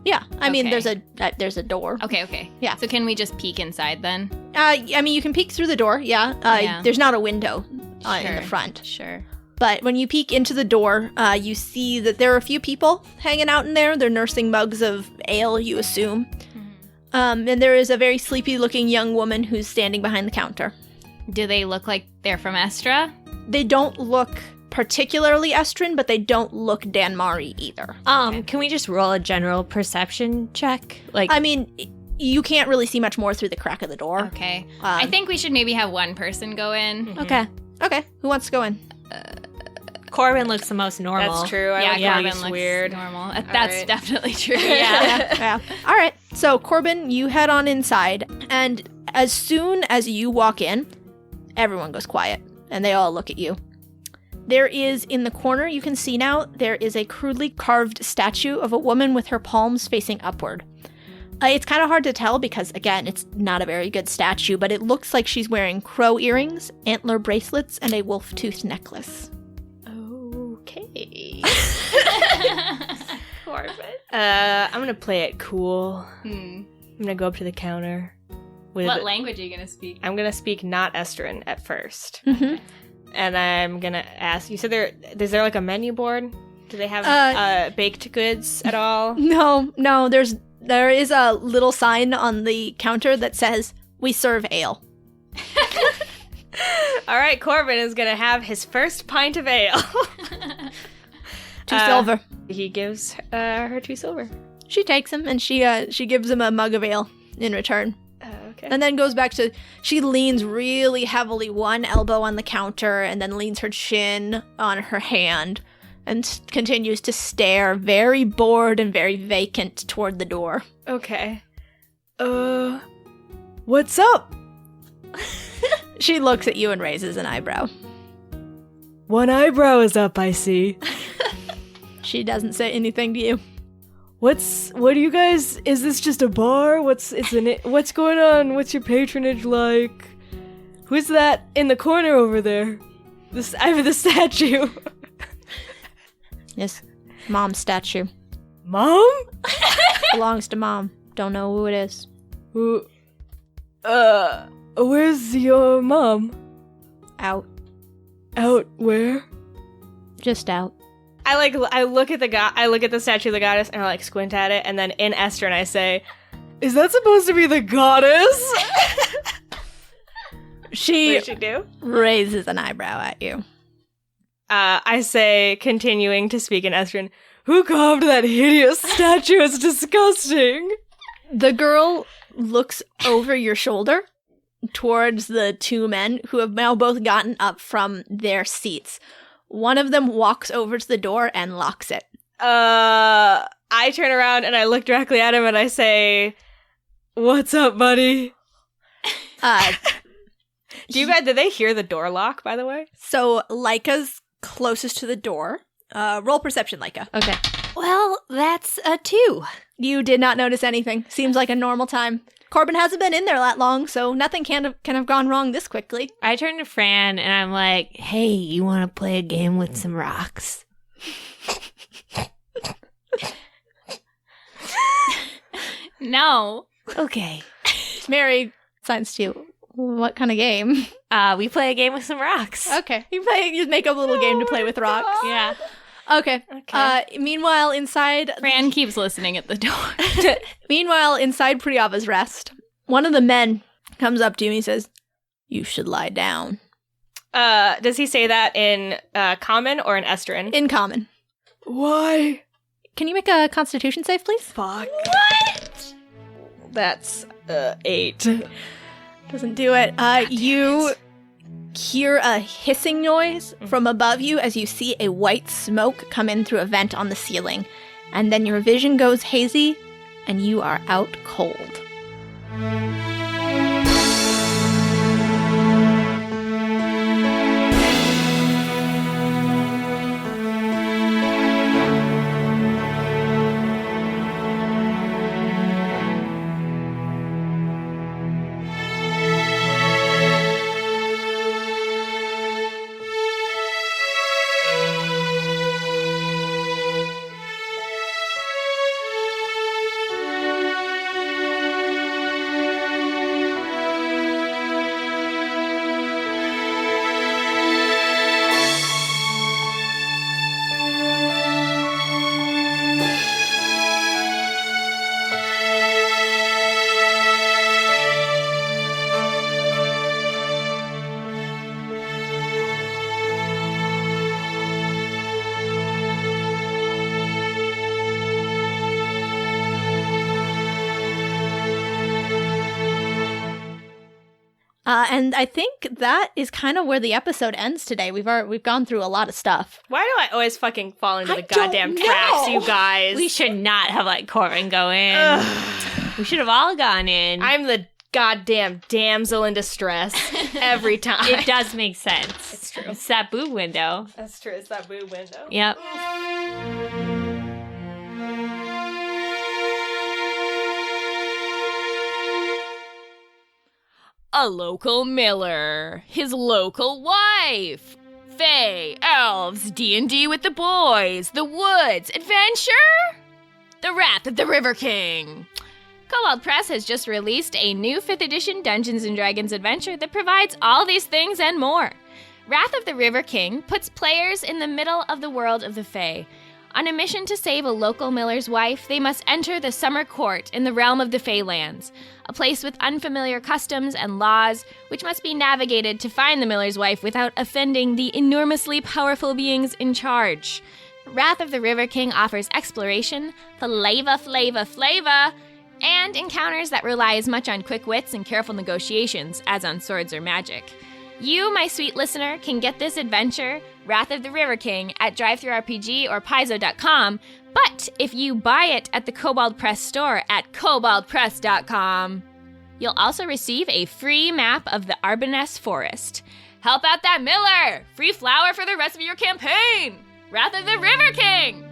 Yeah, I mean,
Okay.
there's a door.
Okay.
Yeah.
So can we just peek inside then?
I mean, you can peek through the door, yeah.
Yeah.
There's not a window in the front.
Sure.
But when you peek into the door, you see that there are a few people hanging out in there. They're nursing mugs of ale, you assume. And there is a very sleepy-looking young woman who's standing behind the counter.
Do they look like they're from Estra?
They don't look particularly Estrin, but they don't look Danmar either.
Can we just roll a general perception check? Like,
I mean, you can't really see much more through the crack of the door.
Okay. I think we should maybe have one person go in.
okay.
Okay, who wants to go in?
Corbin looks the most normal.
That's true. I
Yeah,
like
Corbin
looks
looks
weird.
normal. That's
right.
definitely true.
Yeah. All right. So, Corbin, you head on inside, and as soon as you walk in, everyone goes quiet, and they all look at you. There is, in the corner you can see now, there is a crudely carved statue of a woman with her palms facing upward. It's kind of hard to tell because, again, it's not a very good statue, but it looks like she's wearing crow earrings, antler bracelets, and a wolf tooth necklace.
Okay.
Corbin.
I'm gonna play it cool.
Hmm.
I'm gonna go up to the counter. With
What language are you going to speak?
I'm gonna speak not Estrin at first,
Mm-hmm.
and I'm gonna ask. You said is there like a menu board? Do they have baked goods at all?
No, there is a little sign on the counter that says, "We serve ale."
All right, Corbin is gonna have his first pint of ale.
2 silver.
He gives her 2 silver.
She takes him, and she gives him a mug of ale in return.
Okay.
And then goes back to, she leans really heavily, one elbow on the counter, and then leans her chin on her hand, and continues to stare, very bored and very vacant, toward the door.
Okay.
What's up?
She looks at you and raises an eyebrow.
One eyebrow is up, I see.
She doesn't say anything to you.
What do you guys, is this just a bar? What's going on? What's your patronage like? Who's that in the corner over there? I have the statue.
Yes, Mom's statue.
Mom?
Belongs to Mom. Don't know who it is.
Who, where's your mom?
Out.
Out where?
Just out.
I look at the statue of the goddess and I like squint at it, and then in Estrin I say,
Is that supposed to be the goddess?
She
what did she do?
raises an eyebrow at you.
I say, continuing to speak in Estrin, who carved that hideous statue? It's disgusting.
The girl looks over your shoulder towards the 2 men who have now both gotten up from their seats. One of them walks over to the door and locks it.
I turn around and I look directly at him and I say, what's up, buddy? Did they hear the door lock, by the way?
So Laika's closest to the door. Roll perception, Laika.
Okay. Well, that's a 2.
You did not notice anything. Seems like a normal time. Corbin hasn't been in there that long, so nothing can have gone wrong this quickly.
I turn to Fran and I'm like, hey, you want to play a game with some rocks?
No.
Okay.
Mary signs to you. What kind of game?
We play a game with some rocks.
Okay. You make a little game to play with rocks.
Yeah.
Okay. Meanwhile, inside
Fran keeps listening at the door.
Meanwhile, inside Priyava's rest, one of the men comes up to you and he says, "You should lie down."
Does he say that in common or in Esterin?
In common.
Why?
Can you make a constitution save, please?
Fuck.
What?
That's 8.
Doesn't do it. You hear a hissing noise from above you as you see a white smoke come in through a vent on the ceiling. And then your vision goes hazy and you are out cold. And I think that is kind of where the episode ends today. We've gone through a lot of stuff.
Why do I always fucking fall into
I
the goddamn
don't
tracks,
know.
you guys?
We should not have let Corbin go in. We should have all gone in.
I'm the goddamn damsel in distress every time.
It does make sense.
It's true.
It's that boob window.
That's true. It's that boob window.
Yep.
A local miller, his local wife, fae, elves, D&D with the boys, the woods, adventure, the Wrath of the River King. Cobalt Press has just released a new 5th edition Dungeons & Dragons adventure that provides all these things and more. Wrath of the River King puts players in the middle of the world of the fae. On a mission to save a local miller's wife, they must enter the Summer Court in the realm of the Faelands, a place with unfamiliar customs and laws, which must be navigated to find the miller's wife without offending the enormously powerful beings in charge. Wrath of the River King offers exploration, flavor, and encounters that rely as much on quick wits and careful negotiations as on swords or magic. You, my sweet listener, can get this adventure, Wrath of the River King, at DriveThruRPG or Paizo.com, but if you buy it at the Cobalt Press store at CobaltPress.com, you'll also receive a free map of the Arbanès Forest. Help out that miller! Free flour for the rest of your campaign! Wrath of the River King!